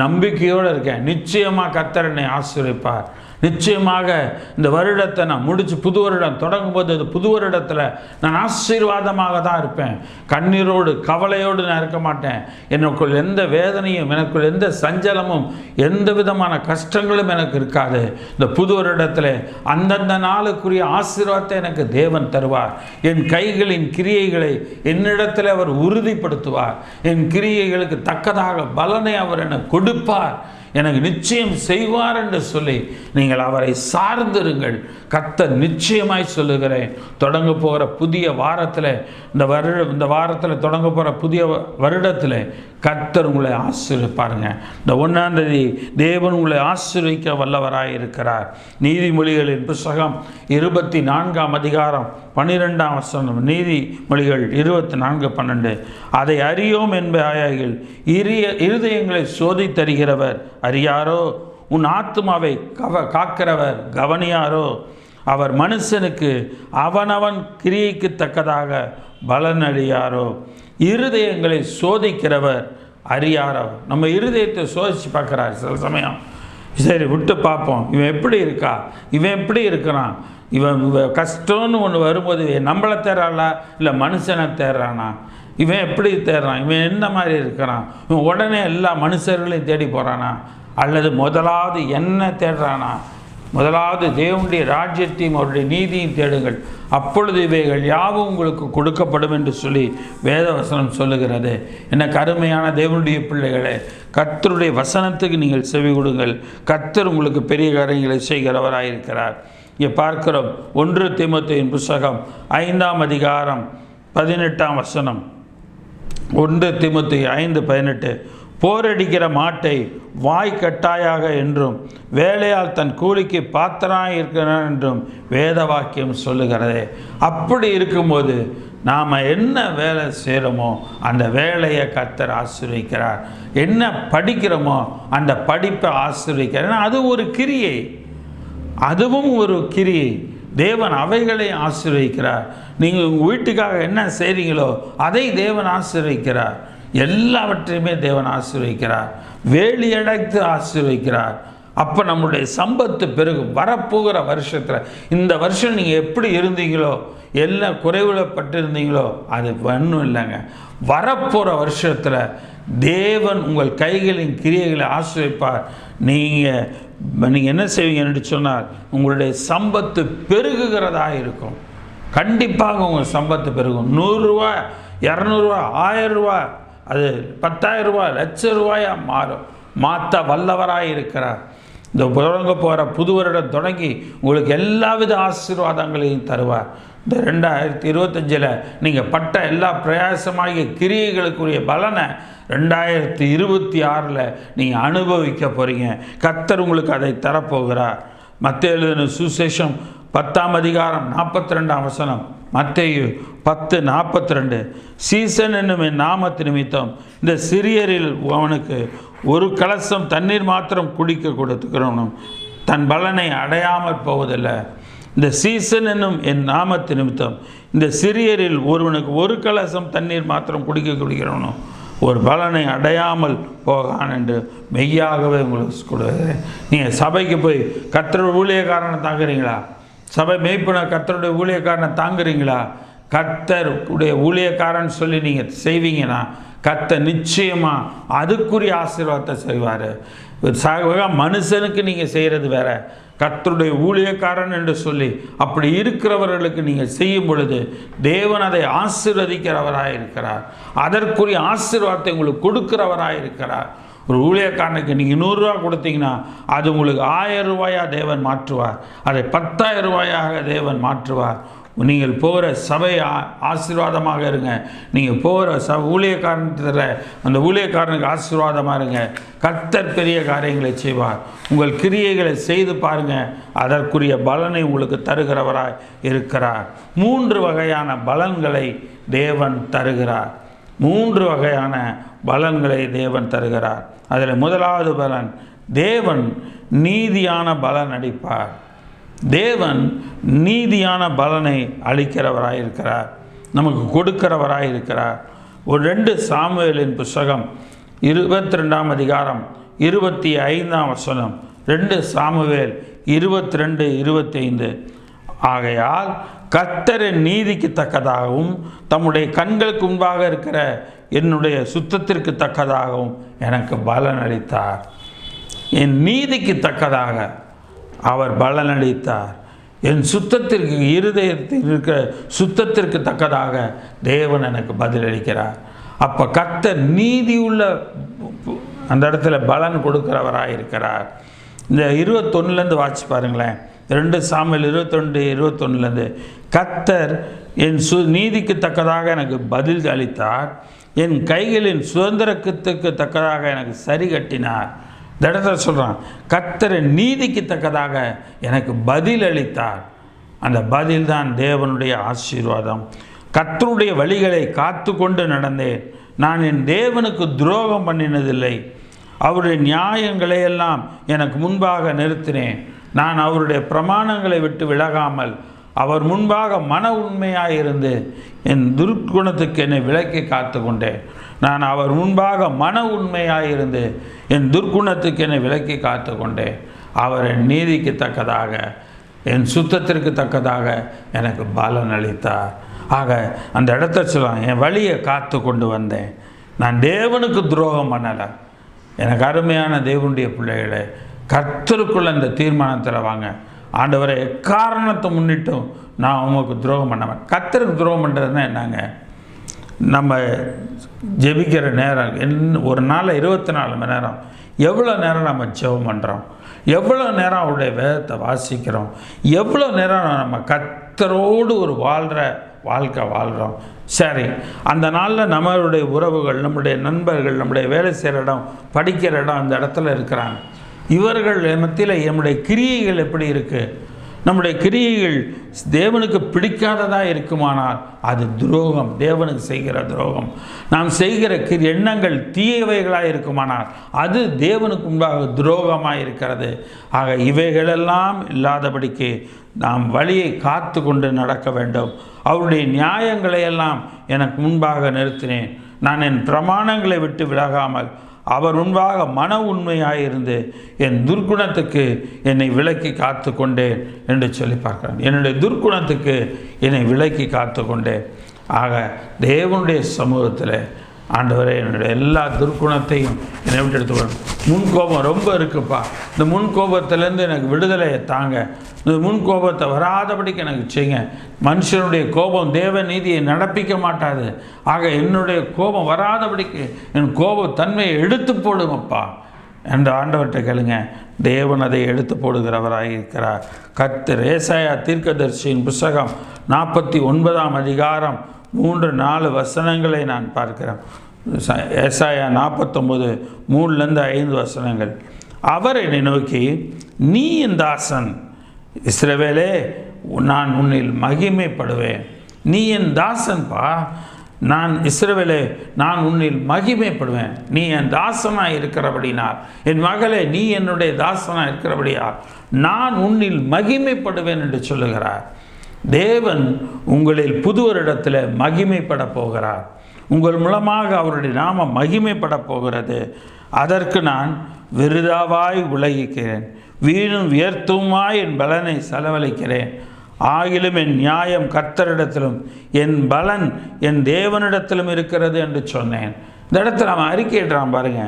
நம்பிக்கையோடு இருக்கேன். நிச்சயமாக கர்த்தர் என்னை ஆசீர்வதிப்பார். நிச்சயமாக இந்த வருடத்தை நான் முடித்து புது வருடம் தொடங்கும் போது இந்த புது வருடத்தில் நான் ஆசீர்வாதமாக தான் இருப்பேன். கண்ணீரோடு கவலையோடு நான் இருக்க மாட்டேன். எனக்குள் எந்த வேதனையும், எனக்குள் எந்த சஞ்சலமும், எந்த விதமான கஷ்டங்களும் எனக்கு இருக்காது. இந்த புது வருடத்தில் அந்தந்த நாளுக்குரிய ஆசீர்வாதத்தை எனக்கு தேவன் தருவார். என் கைகளின் கிரியைகளை என்னிடத்தில் அவர் உறுதிப்படுத்துவார். என் கிரியைகளுக்கு தக்கதாக பலனை அவர் எனக்கு கொடுப்பார் எனக்கு நிச்சயம் செய்வார் என்று சொல்லி நீங்கள் அவரை சார்ந்திருங்கள். கர்த்தர் நிச்சயமாய் சொல்லுகிறேன், தொடங்க போகிற புதிய வாரத்தில், இந்த வாரத்தில் தொடங்க போகிற புதிய வருடத்தில் கர்த்தர் உங்களை ஆசீர்வதிப்பாருங்க. இந்த 1ஆம் தேதி தேவன் உங்களை ஆசீர்வதிக்க வல்லவராய் இருக்கிறார். நீதிமொழிகளின் புத்தகம் 24ஆம் அதிகாரம் 12ஆம் வசனம், நீதிமொழிகள் 24:12. அதை அறியோம் என்பாயாகில் இருதயங்களை சோதித்தருகிறவர் அறியாரோ? உன் ஆத்துமாவை காக்கிறவர் கவனியாரோ? அவர் மனுஷனுக்கு அவனவன் கிரியைக்கு தக்கதாக பலன் அளியாரோ? இருதயங்களை சோதிக்கிறவர் அறியாரோ? நம்ம இருதயத்தை சோதித்து பார்க்குறாரு. சில சமயம் சரி விட்டு பார்ப்போம், இவன் எப்படி இருக்கா, இவன் எப்படி இருக்கிறான், இவன் கஷ்டம்னு ஒன்று வரும்போது நம்மளை தேர்றாளா இல்லை மனுஷனை தேர்றானா, இவன் எப்படி தேர்றான், இவன் என்ன மாதிரி இருக்கிறான், இவன் உடனே எல்லா மனுஷர்களையும் தேடி போகிறானா அல்லது முதலாவது என்ன தேடுறானா? முதலாவது தேவனுடைய ராஜ்யத்தையும் அவருடைய நீதியும் தேடுங்கள், அப்பொழுது இவைகள் யாவும் உங்களுக்கு கொடுக்கப்படும் என்று சொல்லி வேதவசனம் சொல்லுகிறது. எனக்கு அருமையான தேவனுடைய பிள்ளைகளே, கர்த்தருடைய வசனத்துக்கு நீங்கள் செவி கொடுங்கள். கர்த்தர் உங்களுக்கு பெரிய காரியங்களை செய்கிறவராயிருக்கிறார். இங்கே பார்க்கிறோம் 1 தீமோத்தேயுவின் புத்தகம் 5ஆம் அதிகாரம் 18ஆம் வசனம். 1 தீமோத்தேயு 5:18. போரடிக்கிற மாட்டை வாய் கட்டாயாக என்றும் வேலையால் தன் கூலிக்கு பாத்திராய் இருக்கிறான் என்றும் வேத வாக்கியம் சொல்லுகிறதே. அப்படி இருக்கும்போது நாம் என்ன வேலை செய்கிறோமோ அந்த வேலையை கர்த்தர் ஆசீர்வதிக்கிறார். என்ன படிக்கிறோமோ அந்த படிப்பை ஆசீர்வதிக்கிறார். ஏன்னா அது ஒரு கிரியை, அதுவும் ஒரு கிரியை. தேவன் அவைகளை ஆசீர்வதிக்கிறார். நீங்கள் உங்கள் வீட்டுக்காக என்ன செய்கிறீங்களோ அதை தேவன் ஆசீர்வதிக்கிறார். எல்லாவற்றையுமே தேவன் ஆசீர்வதிக்கிறார், வேலியடைத்து ஆசீர்வதிக்கிறார். அப்போ நம்முடைய சம்பத்து பெருகும். வரப்போகிற வருஷத்தில், இந்த வருஷம் நீங்கள் எப்படி இருந்தீங்களோ, எல்லாம் குறைவுபட்டிருந்தீங்களோ அது ஒன்றும் இல்லைங்க. வரப்போகிற வருஷத்தில் தேவன் உங்கள் கைகளின் கிரியைகளை ஆசீர்வதிப்பார். நீங்கள் என்ன செய்வீங்கன்னு சொன்னால் உங்களுடைய சம்பத்து பெருகுகிறதா இருக்கும். கண்டிப்பாக உங்கள் சம்பத்து பெருகும். 100 ரூபா, 200 ரூபா, 1000 ரூபா, அது 10,000 ரூபா, லட்ச ரூபாயாக மாறும். மாற்ற வல்லவராக இருக்கிறார். இந்த தொடங்க போகிற புது வருடம் தொடங்கி உங்களுக்கு எல்லாவித ஆசீர்வாதங்களையும் தருவார். இந்த 2025 நீங்கள் பட்ட எல்லா பிரயாசமாகிய கிரியைகளுக்குரிய பலனை 2026 நீங்கள் அனுபவிக்க போகிறீங்க. கர்த்தர் உங்களுக்கு அதை தரப்போகிறார். மத்தேயு எழுதின சுவிசேஷம் 10ஆம் அதிகாரம் 42ஆம் வசனம். மத்தேயு 10:42. சீசன் என்னும் என் நாமத்து நிமித்தம் இந்த சிறியரில் அவனுக்கு ஒரு கலசம் தண்ணீர் மாத்திரம் குடிக்க கொடுத்துக்கிறவனும் தன் பலனை அடையாமல் போவதில்லை. இந்த சீசன் என்னும் என் நாமத்து நிமித்தம் இந்த சிறியரில் ஒருவனுக்கு ஒரு கலசம் தண்ணீர் மாத்திரம் குடிக்கிறவனும் ஒரு பலனை அடையாமல் போகான் என்று மெய்யாகவே உங்களுக்கு கொடுக்குறேன். நீங்கள் சபைக்கு போய் கர்த்தருடைய ஊழியக்காரனை தாங்குறீங்களா? சபை மேய்ப்பன கர்த்தருடைய ஊழியக்காரனை தாங்குறீங்களா? கர்த்தருடைய ஊழியக்காரன் சொல்லி நீங்கள் செய்வீங்கன்னா கர்த்தர் நிச்சயமாக அதுக்குரிய ஆசீர்வாதத்தை செய்வார். மனுஷனுக்கு நீங்கள் செய்கிறது வேற, கர்த்தருடைய ஊழியக்காரன் என்று சொல்லி அப்படி இருக்கிறவர்களுக்கு நீங்கள் செய்யும் பொழுது தேவன் அதை ஆசீர்வதிக்கிறவராக இருக்கிறார். அதற்குரிய ஆசீர்வாதத்தை உங்களுக்கு கொடுக்கிறவராக இருக்கிறார். ஒரு ஊழியக்காரனுக்கு நீங்கள் 100 ரூபா கொடுத்தீங்கன்னா அது உங்களுக்கு 1000 ரூபாயாக தேவன் மாற்றுவார். அதை 10,000 ரூபாயாக தேவன் மாற்றுவார். நீங்கள் போகிற சபை ஆசீர்வாதமாக இருங்க. நீங்கள் போகிற ஊழியக்காரனத்தில் அந்த ஊழியக்காரனுக்கு ஆசீர்வாதமாக இருங்க. கர்த்தர் பெரிய காரியங்களை செய்வார். உங்கள் கிரியைகளை செய்து பாருங்கள், அதற்குரிய பலனை உங்களுக்கு தருகிறவராய் இருக்கிறார். 3 வகையான பலன்களை தேவன் தருகிறார். 3 வகையான பலன்களை தேவன் தருகிறார். அதில் முதலாவது பலன், தேவன் நீதியான பலன் அளிப்பார். தேவன் நீதியான பலனை அளிக்கிறவராயிருக்கிறார், நமக்கு கொடுக்கிறவராயிருக்கிறார். ஒரு 2 சாமுவேலின் புத்தகம் 22ஆம் அதிகாரம் 25ஆம் வசனம். 2 சாமுவேல் 22:25. ஆகையால் கர்த்தரின் நீதிக்கு தக்கதாகவும் தம்முடைய கண்களுக்கு முன்பாக இருக்கிற என்னுடைய சுத்தத்திற்கு தக்கதாகவும் எனக்கு பலன் அளித்தார். என் நீதிக்கு தக்கதாக அவர் பலன் அளித்தார். என் சுத்தத்திற்கு, இருதயத்தில் இருக்கிற சுத்தத்திற்கு தக்கதாக தேவன் எனக்கு பதிலளிக்கிறார். அப்போ கர்த்தர் நீதி உள்ள அந்த இடத்துல பலன் கொடுக்கிறவராக இருக்கிறார். இந்த 21லேருந்து வாட்சி பாருங்களேன். 2 சாமுவேல் 21:21 கர்த்தர் என் நீதிக்கு தக்கதாக எனக்கு பதில் அளித்தார், என் கைகளின் சுதந்திரத்துக்கு தக்கதாக எனக்கு சரி கட்டினார். இந்த இடத்துல சொல்கிறான், கர்த்தர் நீதிக்கு தக்கதாக எனக்கு பதில் அளித்தார். அந்த பதில் தான் தேவனுடைய ஆசீர்வாதம். கர்த்தருடைய வழிகளை காத்து கொண்டு நடந்தேன். நான் என் தேவனுக்கு துரோகம் பண்ணினதில்லை. அவருடைய நியாயங்களை எல்லாம் எனக்கு முன்பாக நிறுத்தினேன். நான் அவருடைய பிரமாணங்களை விட்டு விலகாமல் அவர் முன்பாக மன உண்மையாயிருந்து என் துர்க்குணத்துக்கு என்னை விலக்கி காத்து கொண்டேன். நான் அவர் முன்பாக மன உண்மையாயிருந்து என் துர்க்குணத்துக்கு என்னை விலக்கி காத்து கொண்டேன். அவர் என் நீதிக்கு தக்கதாக என் சுத்தத்திற்கு தக்கதாக எனக்கு பலன் அளித்தார். ஆக அந்த இடத்த சொல்லலாம், என் வழியை காத்து கொண்டு வந்தேன். நான் தேவனுக்கு துரோகம் பண்ணலை. எனக்கு அருமையான தேவனுடைய பிள்ளைகளை, கர்த்தருக்குள்ள இந்த தீர்மானத்தில் வாங்க. ஆண்டவரை எக்காரணத்தை முன்னிட்டும் நான் உங்களுக்கு துரோகம் பண்ணவேன். கர்த்தருக்கு துரோகம் பண்ணுறதுன்னா என்னங்க? நம்ம ஜெபிக்கிற நேரம் ஒரு நாளில் 24 மணி நேரம், எவ்வளோ நேரம் நம்ம ஜெபம் பண்ணுறோம், எவ்வளோ நேரம் அவருடைய வேதத்தை வாசிக்கிறோம், எவ்வளோ நேரம் நம்ம கர்த்தரோடு ஒரு வாழ்க்கை வாழ்கிறோம். சரி, அந்த நாளில் நம்மளுடைய உறவுகள், நம்முடைய நண்பர்கள், நம்முடைய வேலை செய்கிற இடம், படிக்கிற இடம், அந்த இடத்துல இருக்கிறாங்க. இவர்கள் மத்தியில் நம்முடைய கிரியைகள் எப்படி இருக்குது? நம்முடைய கிரியைகள் தேவனுக்கு பிடிக்காததாக இருக்குமானால் அது துரோகம், தேவனுக்கு செய்கிற துரோகம். நாம் செய்கிற எண்ணங்கள் தீயவைகளாக இருக்குமானால் அது தேவனுக்கு முன்பாக துரோகமாக இருக்கிறது. ஆக இவைகளெல்லாம் இல்லாதபடிக்கு நாம் வழியை காத்து கொண்டு நடக்க வேண்டும். அவருடைய நியாயங்களை எல்லாம் எனக்கு முன்பாக நிறுத்தினேன். நான் என் பிரமாணங்களை விட்டு விலகாமல் அவர் முன்பாக மன உண்மையாயிருந்து என் துர்க்குணத்துக்கு என்னை விலக்கி காத்து கொண்டேன் என்று சொல்லி பார்க்கிறேன். என்னுடைய துர்க்குணத்துக்கு என்னை விலக்கி காத்து கொண்டேன். ஆக தேவனுடைய சமூகத்தில் ஆண்டவரே என்னுடைய எல்லா துர்க்குணத்தையும் என்னை விட்டு எடுத்துக்கணும். முன்கோபம் ரொம்ப இருக்குப்பா, இந்த முன்கோபத்திலேருந்து எனக்கு விடுதலையை தாங்க, இந்த முன்கோபத்தை வராதபடிக்கு எனக்கு செய்யுங்க. மனுஷனுடைய கோபம் தேவ நீதியை நடப்பிக்க மாட்டாது. ஆக என்னுடைய கோபம் வராதபடிக்கு என் கோபத்தன்மையை எடுத்து போடுங்கப்பா என்று ஆண்டவர்கிட்ட கேளுங்க. தேவன் அதை எடுத்து போடுகிறவராக இருக்கிறார். கர்த்தர் ஏசாயா தீர்க்கதரிசியின் புஸ்தகம் 49ஆம் அதிகாரம் 3-4 வசனங்களை நான் பார்க்கிறேன். ஏசாயா 49 3-5 வசனங்கள். அவர் என்னை நோக்கி, நீ என் தாசன் இஸ்ரவேலே, நான் உன்னில் மகிமைப்படுவேன். நீ என் தாசன்பா, நான் இஸ்ரவேலே, நான் உன்னில் மகிமைப்படுவேன். நீ என் தாசனாக இருக்கிறபடினால், என் மகளே நீ என்னுடைய தாசனாக இருக்கிறபடியால் நான் உன்னில் மகிமைப்படுவேன் என்று சொல்லுகிறார். தேவன் உங்களில் புது வருடத்தில் மகிமைப்பட போகிறார். உங்கள் மூலமாக அவருடைய நாமம் மகிமைப்பட போகிறது. அதற்கு நான் விருதாவாய் உலகிக்கிறேன், வீணும் வியர்த்துமாய் என் பலனை செலவழிக்கிறேன். ஆகிலும் என் நியாயம் கர்த்தரிடத்திலும் என் பலன் என் தேவனிடத்திலும் இருக்கிறது என்று சொன்னேன். இந்த இடத்துல அவன் அறிக்கையிடுறான் பாருங்க,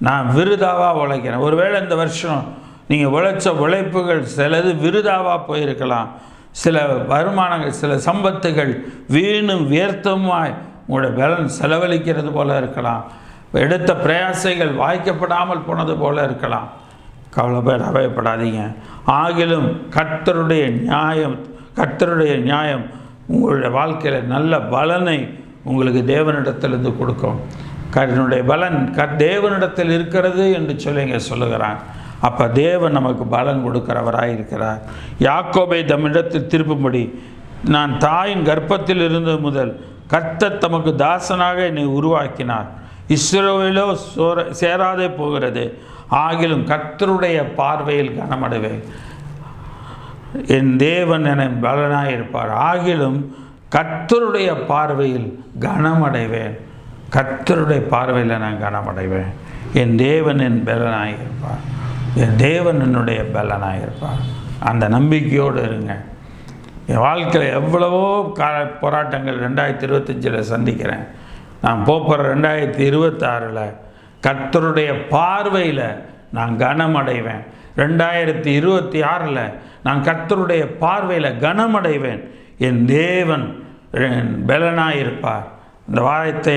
நான் விருதாவாக உழைக்கிறேன். ஒருவேளை இந்த வருஷம் நீங்கள் உழைச்ச உழைப்புகள் சிலது விருதாவாக போயிருக்கலாம். சில வருமானங்கள், சில சம்பத்துகள் வீணும் வியர்த்தமாய் உங்களுடைய பலன் செலவழிக்கிறது போல இருக்கலாம். எடுத்த பிரயாசைகள் வாய்க்கப்படாமல் போனது போல இருக்கலாம். கவலைப்படாதீங்க. ஆகிலும் கர்த்தருடைய நியாயம் உங்களுடைய வாழ்க்கையில் நல்ல பலனை உங்களுக்கு தேவனிடத்திலிருந்து கொடுக்கும். என்னுடைய பலன் தேவனிடத்தில் இருக்கிறது என்று சொல்லுகிறான். அப்போ தேவன் நமக்கு பலன் கொடுக்கிறவராக இருக்கிறார். யாக்கோபை தம்மிடத்தில் திருப்பும்படி நான் தாயின் கர்ப்பத்தில் இருந்தது முதல் கர்த்தர் தமக்கு தாசனாக என்னை உருவாக்கினார். இஸ்ரவேலோ சேராதே போகிறது. ஆகிலும் கர்த்தருடைய பார்வையில் கனமடைவேன். என் தேவன் என பலனாக இருப்பார். ஆகிலும் கர்த்தருடைய பார்வையில் கனமடைவேன். கர்த்தருடைய பார்வையில் நான் கனமடைவேன். என் தேவன் என் பலனாக இருப்பார். என் தேவன் என்னுடைய பலனாக இருப்பார். அந்த நம்பிக்கையோடு இருங்க. என் வாழ்க்கையில் எவ்வளவோ போராட்டங்கள் 2025 சந்திக்கிறேன். நான் போகிற 2026 கர்த்தருடைய பார்வையில் நான் கனமடைவேன். 2026 நான் கர்த்தருடைய பார்வையில் கனமடைவேன். என் தேவன் பலனாக இருப்பார். இந்த வாரத்தை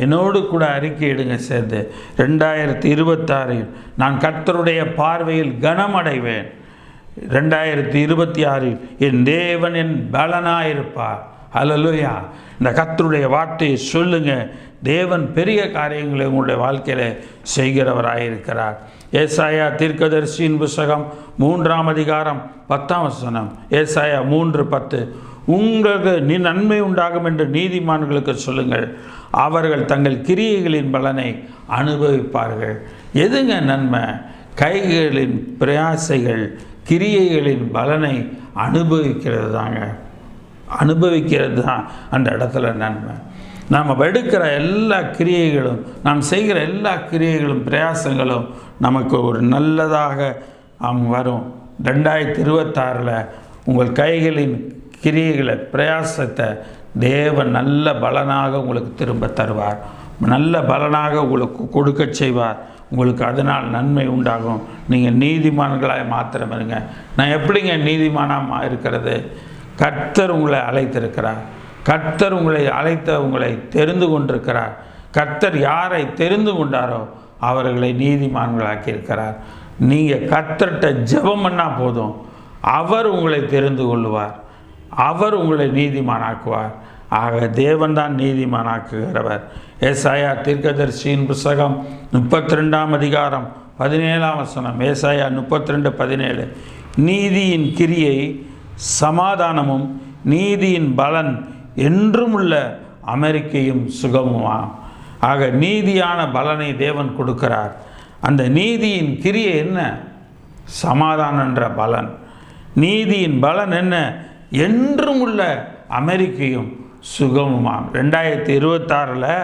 என்னோடு கூட அறிக்கையிடுங்க சேர்ந்து. 2026 நான் கர்த்தருடைய பார்வையில் கனமடைவேன். 2026 என் தேவன் என் பலனாயிருப்பார். ஹல்லேலூயா. இந்த கர்த்தருடைய வார்த்தையை சொல்லுங்க. தேவன் பெரிய காரியங்களை உங்களுடைய வாழ்க்கையில் செய்கிறவராயிருக்கிறார். ஏசாயா தீர்க்கதரிசியின் புஸ்தகம் 3ஆம் அதிகாரம் 10ஆம் வசனம். ஏசாயா 3:10. உங்களுக்கு நன்மை உண்டாகும் என்று நீதிமான்களுக்கு சொல்லுங்கள், அவர்கள் தங்கள் கிரியைகளின் பலனை அனுபவிப்பார்கள். எதுங்க நன்மை? கைகளின் பிரயாசைகள் கிரியைகளின் பலனை அனுபவிக்கிறது தாங்க. அனுபவிக்கிறது தான் அந்த இடத்துல நன்மை. நாம் எடுக்கிற எல்லா கிரியைகளும், நாம் செய்கிற எல்லா கிரியைகளும் பிரயாசங்களும் நமக்கு ஒரு நல்லதாக வரும். 2026 உங்கள் கைகளின் கிரியைகளை பிரயாசத்தை தேவன் நல்ல பலனாக உங்களுக்கு திரும்ப தருவார். நல்ல பலனாக உங்களுக்கு கொடுக்க செய்வார். உங்களுக்கு அதனால் நன்மை உண்டாகும். நீங்கள் நீதிமான்களாக மாத்திரம் இருங்க. நான் எப்படிங்க நீதிமானாக இருக்கிறது? கர்த்தர் உங்களை அழைத்திருக்கிறார். கர்த்தர் உங்களை தெரிந்து கொண்டிருக்கிறார். கர்த்தர் யாரை தெரிந்து கொண்டாரோ அவர்களை நீதிமான்களாக்கி இருக்கிறார். நீங்கள் கர்த்தர்கிட்ட ஜெபம் பண்ணால் போதும், அவர் உங்களை தெரிந்து கொள்ளுவார், அவர் உங்களை நீதிமானாக்குவார். ஆக தேவன்தான் நீதிமானாக்குகிறவர். ஏசாயா தீர்க்கதரிசியின் புஸ்தகம் 32ஆம் அதிகாரம் 17ஆம் வசனம். ஏசாயா 32:17. நீதியின் கிரியை சமாதானமும் நீதியின் பலன் என்றும் உள்ள அமெரிக்கையும் சுகமுமா. ஆக நீதியான பலனை தேவன் கொடுக்கிறார். அந்த நீதியின் கிரியை என்ன? சமாதானம் என்ற பலன். நீதியின் பலன் என்ன? என்றும் உள்ள அமெரிக்கையும் சுகமுமாம். 2026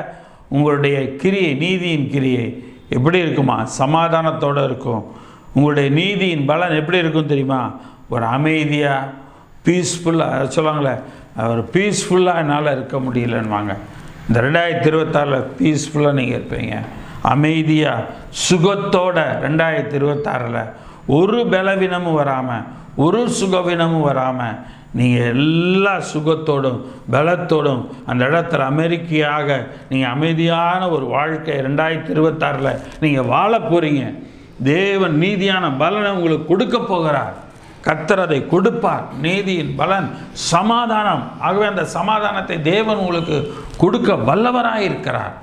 உங்களுடைய கிரியை, நீதியின் கிரியை எப்படி இருக்குமா? சமாதானத்தோடு இருக்கும். உங்களுடைய நீதியின் பலன் எப்படி இருக்கும் தெரியுமா? ஒரு அமைதியாக, பீஸ்ஃபுல்லாக சொல்லுவாங்களே, ஒரு பீஸ்ஃபுல்லாக என்னால் இருக்க முடியலன்னுவாங்க. இந்த 2026 பீஸ்ஃபுல்லாக நீங்கள் இருப்பீங்க. அமைதியாக சுகத்தோட 2026 ஒரு பலவீனமும் வராமல், ஒரு சுகவீனமும் வராமல், நீங்கள் எல்லா சுகத்தோடும் பலத்தோடும் அந்த இடத்துல அமெரிக்கையாக நீங்கள் அமைதியான ஒரு வாழ்க்கை 2026 நீங்கள் வாழ போகிறீங்க. தேவன் நீதியான பலனை உங்களுக்கு கொடுக்க போகிறார். கர்த்தர் அதை கொடுப்பார். நீதியின் பலன் சமாதானம். ஆகவே அந்த சமாதானத்தை தேவன் உங்களுக்கு கொடுக்க வல்லவராயிருக்கிறார்.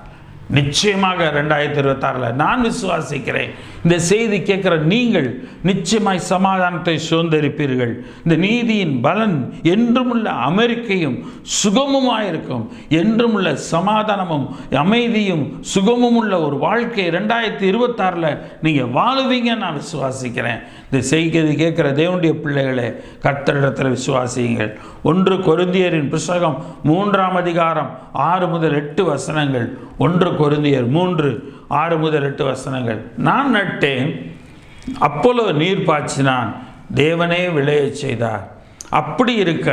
நிச்சயமாக 2026 நான் விசுவாசிக்கிறேன். இந்த செய்தி கேட்குற நீங்கள் நிச்சயமாய் சமாதானத்தை சுதந்திரிப்பீர்கள். இந்த நீதியின் பலன் என்றுமுள்ள அமெரிக்கையும் சுகமுமாயிருக்கும். என்றுமுள்ள சமாதானமும் அமைதியும் சுகமும் உள்ள ஒரு வாழ்க்கை 2026 நீங்கள் வாழுவீங்க நான் விசுவாசிக்கிறேன். இந்த செய்தி கேட்குற தேவனுடைய பிள்ளைகளே, கர்த்தரிடத்தில் விசுவாசியுங்கள். 1 கொரிந்தியரின் புஸ்தகம் 3ஆம் அதிகாரம் 6 முதல் 8 வசனங்கள். 1 கொரிந்தியர் 3 6 முதல் 8 வசனங்கள். நான் நட்டேன், அப்போலோ நீர் பாய்ச்சினான், தேவனே விளையச் செய்தார். அப்படி இருக்க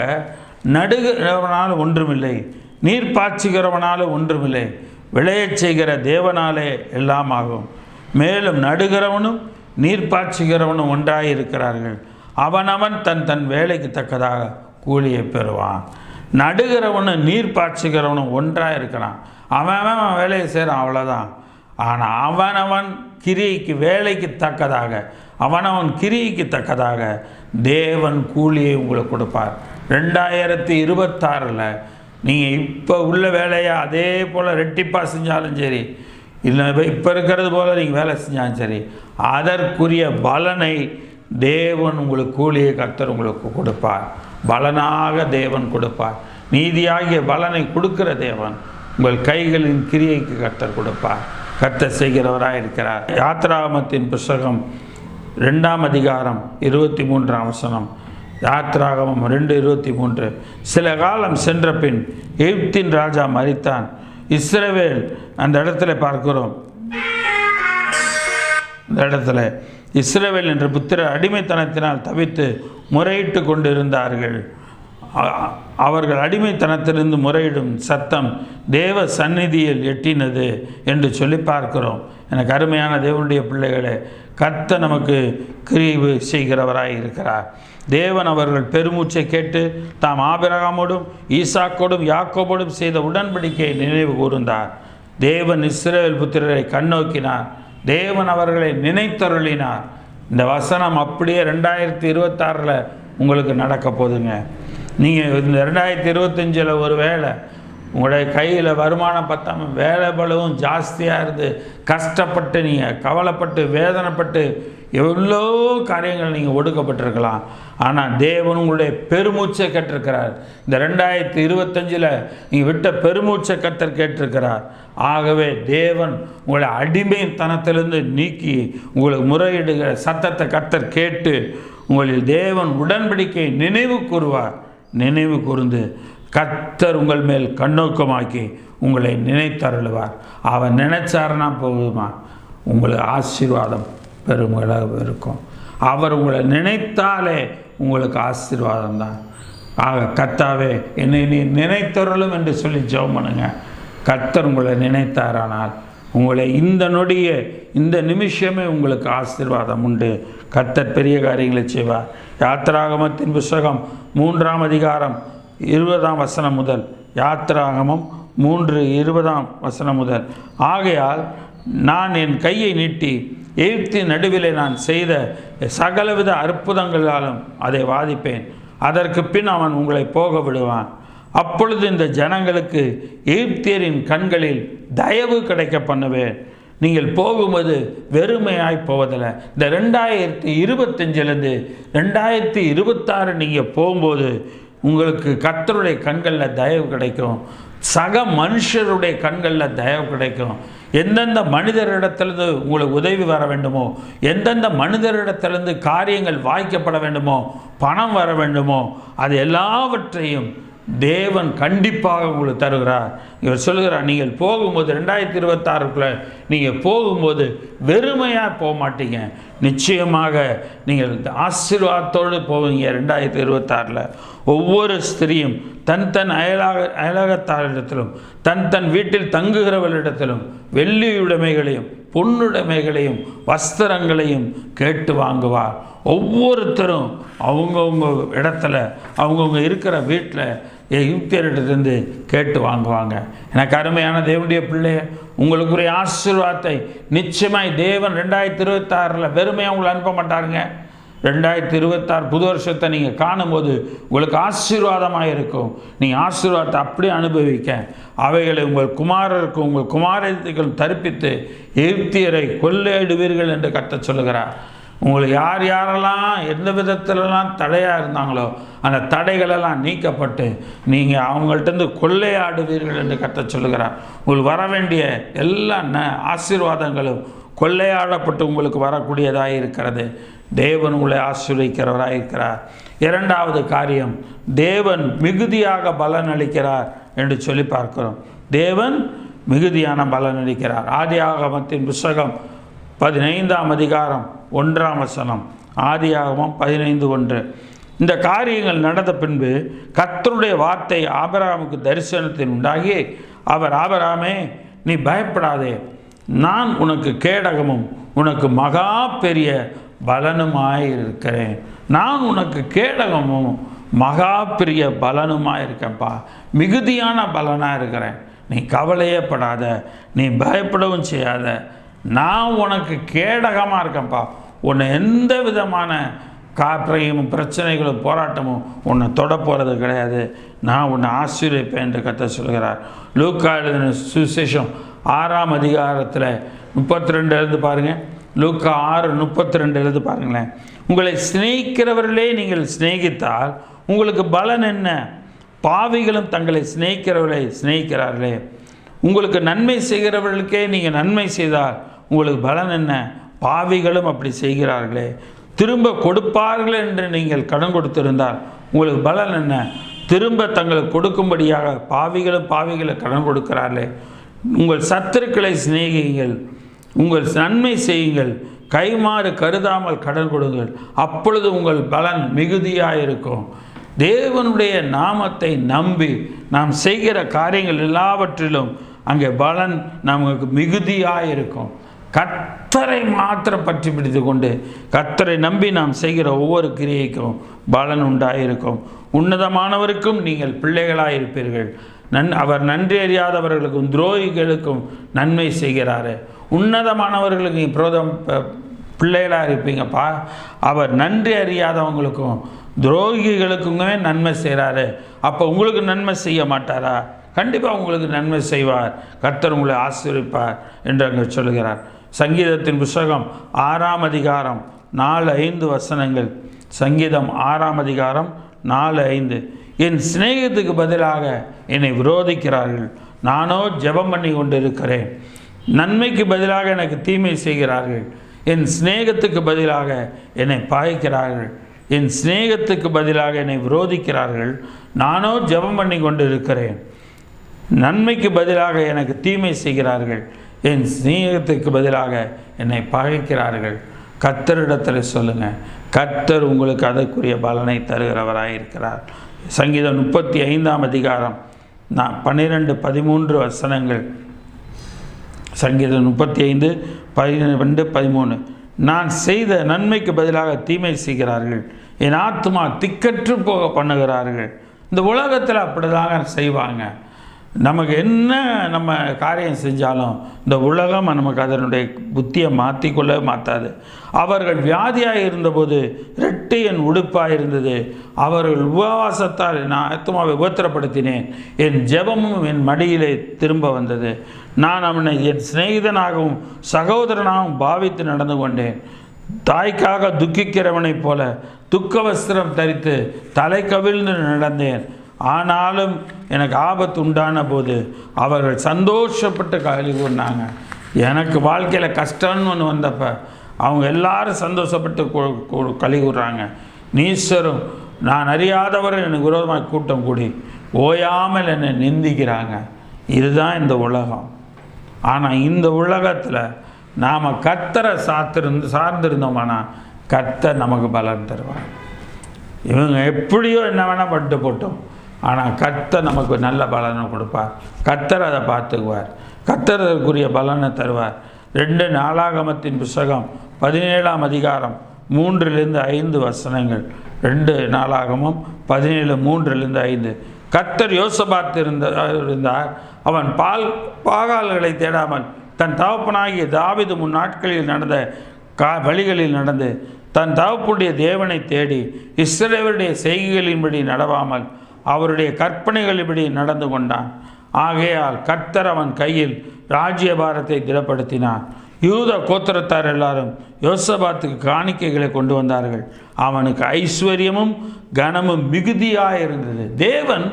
நடுகிறவனால் ஒன்றுமில்லை, நீர் பாய்ச்சுகிறவனால ஒன்றுமில்லை, விளையச் செய்கிற தேவனாலே எல்லாம் ஆகும். மேலும் நடுகிறவனும் நீர் பாய்ச்சுகிறவனும் ஒன்றாயிருக்கிறார்கள். அவனவன் தன் வேலைக்கு தக்கதாக கூலியை பெறுவான். நடுகிறவனும் நீர் பாய்ச்சுகிறவனும் ஒன்றாக இருக்கிறான். அவன் வேலையை செய்கிறான், அவ்வளோதான். ஆனால் அவனவன் கிரியைக்கு வேலைக்கு தக்கதாக, அவனவன் கிரியைக்கு தக்கதாக தேவன் கூலியை உங்களுக்கு கொடுப்பார். 2026 நீங்கள் இப்போ உள்ள வேலையை அதே போல் ரெட்டிப்பாக செஞ்சாலும் சரி, இல்லை இப்போ இருக்கிறது போல் நீங்கள் வேலை செஞ்சாலும் சரி, அதற்குரிய பலனை தேவன் உங்களுக்கு, கூலியை கர்த்தர் உங்களுக்கு கொடுப்பார். பலனாக தேவன் கொடுப்பார். நீதியாகிய பலனை கொடுக்கிற தேவன் உங்கள் கைகளின் கிரியைக்கு கர்த்தர் கொடுப்பார். கர்த்தர் செய்கிறவராக இருக்கிறார். யாத்ராகமத்தின் புஸ்தகம் 2ஆம் அதிகாரம் 23ஆம் வசனம். யாத்ராகமம் 2:23. சில காலம் சென்ற பின் எகிப்தின் ராஜா மரித்தான். இஸ்ரவேல், அந்த இடத்துல பார்க்கிறோம், இந்த இடத்துல இஸ்ரவேல் என்ற புத்திரர் அடிமைத்தனத்தினால் தவித்து முறையிட்டு கொண்டிருந்தார்கள். அவர்கள் அடிமைத்தனத்திலிருந்து முறையிடும் சத்தம் தேவ சந்நிதியில் எட்டினது என்று சொல்லி பார்க்கிறோம். எனக்கு அருமையான தேவனுடைய பிள்ளைகளே, கர்த்தர் நமக்கு கிரியை செய்கிறவராய் இருக்கிறார். தேவன் அவர்கள் பெருமூச்சை கேட்டு தாம் ஆபிரகாமோடும் ஈசாக்கோடும் யாக்கோபோடும் செய்த உடன்படிக்கையை நினைவு கூர்ந்தார். தேவன் இஸ்ரவேல் புத்திரரை கண்ணோக்கினார். தேவன் அவர்களை நினைத்தருளினார். இந்த வசனம் அப்படியே 2026 உங்களுக்கு நடக்க போதுங்க. நீங்கள் இந்த 2025 ஒரு வேளை உங்களுடைய கையில் வருமானம் பத்தாமல் வேலை பலவும் ஜாஸ்தியாக இருந்து கஷ்டப்பட்டு நீங்கள் கவலைப்பட்டு வேதனைப்பட்டு எவ்வளோ காரியங்கள் நீங்கள் ஒடுக்கப்பட்டிருக்கலாம். ஆனால் தேவன் உங்களுடைய பெருமூச்சை கேட்டிருக்கிறார். இந்த 2025 நீங்கள் விட்ட பெருமூச்சை கர்த்தர் கேட்டிருக்கிறார். ஆகவே தேவன் உங்களை அடிமைத்தனத்திலிருந்து நீக்கி உங்களுக்கு முறையிடுகிற சத்தத்தை கர்த்தர் கேட்டு உங்களில் தேவன் உடன்படிக்கை நினைவு கூறுவார். நினைவு கூர்ந்து கர்த்தர் உங்கள் மேல் கண்ணோக்கமாக்கி உங்களை நினைத்தருளுவார். அவர் நினைச்சாருன்னா போகுமா, உங்களுக்கு ஆசீர்வாதம் பெருமளவு இருக்கும். அவர் உங்களை நினைத்தாலே உங்களுக்கு ஆசீர்வாதம் தான். ஆக கர்த்தாவே என்னை நீ நினைத்தருளும் என்று சொல்லி ஜெபம் பண்ணுங்க. கர்த்தர் உங்களை நினைத்தாரானால் உங்களை இந்த நொடிய இந்த நிமிஷமே உங்களுக்கு ஆசீர்வாதம் உண்டு. கர்த்தர் பெரிய காரியங்களை செய்வார். யாத்திராகமத்தின் புஸ்தகம் 3ஆம் அதிகாரம் 20ஆம் வசனம் முதல், யாத்திராகமம் 3:20 முதல், ஆகையால் நான் என் கையை நீட்டி எகிப்தின் நடுவிலே நான் செய்த சகலவித அற்புதங்களாலும் அதை வாதிப்பேன். அதற்கு பின் அவன் உங்களை போக விடுவான். அப்பொழுது இந்த ஜனங்களுக்கு எகிப்தியரின் கண்களில் தயவு கிடைக்க பண்ணுவேன். நீங்கள் போகும்போது வெறுமையாய் போவதில்லை. இந்த 2025 2026 நீங்கள் போகும்போது உங்களுக்கு கர்த்தருடைய கண்களில் தயவு கிடைக்கும். சக மனுஷருடைய கண்களில் தயவு கிடைக்கும். எந்தெந்த மனிதரிடத்திலிருந்து உங்களுக்கு உதவி வர வேண்டுமோ, எந்தெந்த மனிதரிடத்திலிருந்து காரியங்கள் வாய்க்கப்பட வேண்டுமோ, பணம் வர வேண்டுமோ, அது எல்லாவற்றையும் தேவன் கண்டிப்பாக உங்களுக்கு தருகிறார். இவர் சொல்லுகிறார், நீங்கள் போகும்போது 2026 நீங்கள் போகும்போது வெறுமையாக போக மாட்டீங்க. நிச்சயமாக நீங்கள் ஆசீர்வாதத்தோடு போவீங்க. 2026 ஒவ்வொரு ஸ்திரியும் தன் தன் அயலகத்தாரிடத்திலும் தன் வீட்டில் தங்குகிறவர்களிடத்திலும் வெள்ளியுடைமைகளையும் பொன்னுடைமைகளையும் வஸ்திரங்களையும் கேட்டு வாங்குவார். ஒவ்வொருத்தரும் அவங்கவுங்க இடத்துல அவங்கவுங்க இருக்கிற வீட்டில் எகிப்தியரிடத்திலிருந்து கேட்டு வாங்குவாங்க. எனக்கு அருமையான தேவனுடைய பிள்ளைய, உங்களுக்குரிய ஆசீர்வாதத்தை நிச்சயமாய் தேவன் 2026 வெறுமையாக உங்களை அனுப்ப மாட்டாருங்க. 2026 புது வருஷத்தை நீங்கள் காணும்போது உங்களுக்கு ஆசீர்வாதமாக இருக்கும். நீங்கள் ஆசீர்வாதத்தை அப்படியே அனுபவிக்க அவைகளை உங்கள் குமாரருக்கும் உங்கள் குமாரத்திற்கும் தரிப்பித்து எகிப்தியரை கொள்ளையிடுவீர்கள் என்று கர்த்தர் சொல்லுகிறார். உங்களுக்கு யார் யாரெல்லாம் எந்த விதத்திலலாம் தடையாக இருந்தாங்களோ அந்த தடைகளெல்லாம் நீக்கப்பட்டு நீங்கள் அவங்கள்ட்டேருந்து கொள்ளையாடுவீர்கள் என்று கர்த்தர் சொல்லுகிறார். உங்களுக்கு வர வேண்டிய எல்லா ஆசீர்வாதங்களும் கொள்ளையாடப்பட்டு உங்களுக்கு வரக்கூடியதாக இருக்கிறது. தேவன் உங்களை ஆசீர்வதிக்கிறவராக இருக்கிறார். 2வது காரியம், தேவன் மிகுதியாக பலன் அளிக்கிறார் என்று சொல்லி பார்க்கிறோம். தேவன் மிகுதியான பலன் அளிக்கிறார். ஆதியாகமத்தின் புஸ்தகம் 15ஆம் அதிகாரம் 1ஆம் வசனம். ஆதியாகமம் 15:1. இந்த காரியங்கள் நடந்த பின்பு கர்த்தருடைய வார்த்தை ஆபிரகாமுக்கு தரிசனத்தில் உண்டாகி, அவர், ஆபிரகாமே, நீ பயப்படாதே, நான் உனக்கு கேடகமும் உனக்கு மகா பெரிய பலனுமாயிருக்கிறேன். நான் உனக்கு கேடகமும் மகா பெரிய பலனுமாயிருக்கேன்ப்பா. மிகுதியான பலனாக இருக்கிறேன். நீ கவலையே படாத, நீ பயப்படவும் செய்யாத. நான் உனக்கு கேடகமாக இருக்கேன்ப்பா. உன்னை எந்த விதமான காற்றையும் பிரச்சனைகளும் போராட்டமும் உன்னை தொட போகிறது கிடையாது. நான் உன்னை ஆசீர்வதிப்பேன் என்று கர்த்தர் சொல்கிறார். லூக்கா எழுதின சுவிசேஷம் 6ஆம் அதிகாரத்தில் 32 பாருங்கள். லூக்கா 6:32 பாருங்களேன். உங்களை சிநேகிக்கிறவர்களே நீங்கள் சிநேகித்தால் உங்களுக்கு பலன் என்ன? பாவிகளும் தங்களை சிநேகிக்கிறவர்களை சிநேகிக்கிறார்களே. உங்களுக்கு நன்மை செய்கிறவர்களுக்கே நீங்கள் நன்மை செய்தால் உங்களுக்கு பலன் என்ன? பாவிகளும் அப்படி செய்கிறார்களே. திரும்ப கொடுப்பார்கள் என்று நீங்கள் கடன் கொடுத்திருந்தால் உங்களுக்கு பலன் என்ன? திரும்ப தங்களுக்கு கொடுக்கும்படியாக பாவிகளை கடன் கொடுக்கிறார்களே. உங்கள் சத்துருக்களை சிநேகியுங்கள், உங்கள் நன்மை செய்யுங்கள், கைமாறு கருதாமல் கடன் கொடுங்கள், அப்பொழுது உங்கள் பலன் மிகுதியாக இருக்கும். தேவனுடைய நாமத்தை நம்பி நாம் செய்கிற காரியங்கள் எல்லாவற்றிலும் அங்கே பலன் நமக்கு மிகுதியாக இருக்கும். கர்த்தரை மாத்திரம் பற்றி பிடித்து கொண்டு கர்த்தரை நம்பி நாம் செய்கிற ஒவ்வொரு கிரியைக்கும் பலன் உண்டாயிருக்கும். உன்னதமானவருக்கும் நீங்கள் பிள்ளைகளாயிருப்பீர்கள். அவர் நன்றி அறியாதவர்களுக்கும் துரோகிகளுக்கும் நன்மை செய்கிறாரு. உன்னதமானவர்களுக்கு பிள்ளைகளாக இருப்பீங்கப்பா. அவர் நன்றி அறியாதவங்களுக்கும் துரோகிகளுக்குமே நன்மை செய்கிறாரு. அப்போ உங்களுக்கு நன்மை செய்ய மாட்டாரா? கண்டிப்பாக உங்களுக்கு நன்மை செய்வார். கர்த்தர் உங்களை ஆசீர்வதிப்பார் என்று அங்கே சொல்கிறார். சங்கீதத்தின் புஸ்தகம் 6ஆம் அதிகாரம் 4-5 வசனங்கள். சங்கீதம் 6ஆம் அதிகாரம் 4-5. என் சிநேகத்துக்கு பதிலாக என்னை விரோதிக்கிறார்கள், நானோ ஜெபம் பண்ணி கொண்டு இருக்கிறேன். நன்மைக்கு பதிலாக எனக்கு தீமை செய்கிறார்கள், என் சிநேகத்துக்கு பதிலாக என்னை பாய்க்கிறார்கள். என் சிநேகத்துக்கு பதிலாக என்னை விரோதிக்கிறார்கள், நானோ ஜெபம் பண்ணி கொண்டு இருக்கிறேன். நன்மைக்கு பதிலாக எனக்கு தீமை செய்கிறார்கள், என் சிநேகத்துக்கு பதிலாக என்னை பகைக்கிறார்கள். கர்த்தரிடத்தில் சொல்லுங்கள், கர்த்தர் உங்களுக்கு அதற்குரிய பலனை தருகிறவராக இருக்கிறார். சங்கீதம் 35ஆம் அதிகாரம் 12-13 வசனங்கள். சங்கீதம் 35:12-13. நான் செய்த நன்மைக்கு பதிலாக தீமை செய்கிறார்கள், என் ஆத்மா திக்கற்று போக பண்ணுகிறார்கள். இந்த உலகத்தில் அப்படிதாங்க செய்வாங்க. நமக்கு என்ன நம்ம காரியம் செஞ்சாலும் இந்த உலகம் நமக்கு அதனுடைய புத்தியை மாற்றிக்கொள்ளவே மாற்றாது. அவர்கள் வியாதியாக இருந்தபோது ரெட்டை என் உடுப்பாக இருந்தது. அவர்கள் உபவாசத்தால் நான் ஆத்மாவை உபத்திரப்படுத்தினேன். என் ஜெபமும் என் மடியிலே திரும்ப வந்தது. நான் அவனை என் சிநேகிதனாகவும் சகோதரனாகவும் பாவித்து நடந்து கொண்டேன். தாய்க்காக துக்கிக்கிறவனைப் போல துக்க வஸ்திரம் தரித்து தலை கவிழ்ந்து நடந்தேன். ஆனாலும் எனக்கு ஆபத்து உண்டான போது அவர்கள் சந்தோஷப்பட்டு களி கூர்ந்தாங்க. எனக்கு வாழ்க்கையில் கஷ்டம்னு ஒன்று வந்தப்போ அவங்க எல்லாரும் சந்தோஷப்பட்டு களி கூர்றாங்க. நீசரும் நான் அறியாதவர்கள் எனக்கு விரோதமாக கூட்டம் கூடி ஓயாமல் என்னை நிந்திக்கிறாங்க. இதுதான் இந்த உலகம். ஆனால் இந்த உலகத்தில் நாம் கர்த்தரை சார்ந்திருந்தோம்னா கர்த்தர் நமக்கு பலன் தருவார். இவங்க எப்படியோ என்ன வேணால் பட்டு போட்டோம், ஆனால் கர்த்தர் நமக்கு நல்ல பலனை கொடுப்பார். கர்த்தர் அதை பார்த்துக்குவார். கர்த்தர் அதற்குரிய பலனை தருவார். 2 நாளாகமத்தின் புஸ்தகம் 17ஆம் அதிகாரம் 3-5 வசனங்கள். 2 நாளாகமம் 17:3-5. கர்த்தர் யோசபாத் இருந்தார். அவன் பாகால்களை தேடாமல் தன் தகப்பனாகிய தாவீது முன் நாட்களில் நடந்த வழிகளில் நடந்து தன் தகப்பனுடைய தேவனை தேடி இஸ்ரவேலுடைய செய்கைகளின்படி நடவாமல் அவருடைய கற்பனைகளின்படி நடந்து கொண்டான். ஆகையால் கர்த்தர் அவன் கையில் ராஜ்யபாரத்தை திடப்படுத்தினார். யூத கோத்திரத்தார் எல்லாரும் யோசபாத்துக்கு காணிக்கைகளை கொண்டு வந்தார்கள். அவனுக்கு ஐஸ்வர்யமும் கனமும் மிகுதியாய் இருந்தது. தேவன்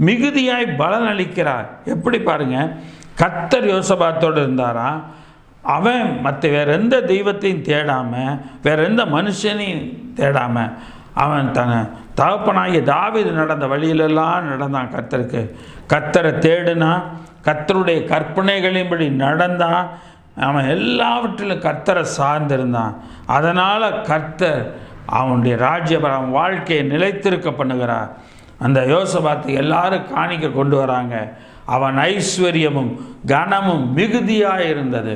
மிகுதியாய் பலன் அளிக்கிறார். எப்படி பாருங்க, கர்த்தர் யோசபாத்தோடு இருந்தாரா? அவன் மற்ற வேற எந்த தெய்வத்தையும் தேடாமல் வேற எந்த மனுஷனையும் தேடாமல் அவன் தகப்பனாகிய தாவீது நடந்த வழியிலெல்லாம் நடந்தான். கர்த்தரை தேடினா, கர்த்தருடைய கற்பனைகளின்படி நடந்தான். அவன் எல்லாவற்றிலும் கர்த்தரை சார்ந்திருந்தான். அதனால் கர்த்தர் அவனுடைய அவன் வாழ்க்கையை நிலைத்திருக்க பண்ணுகிறார். அந்த யோசபாத்துக்கு எல்லாரும் காணிக்க கொண்டு வராங்க. அவன் ஐஸ்வர்யமும் கனமும் மிகுதியாக இருந்தது.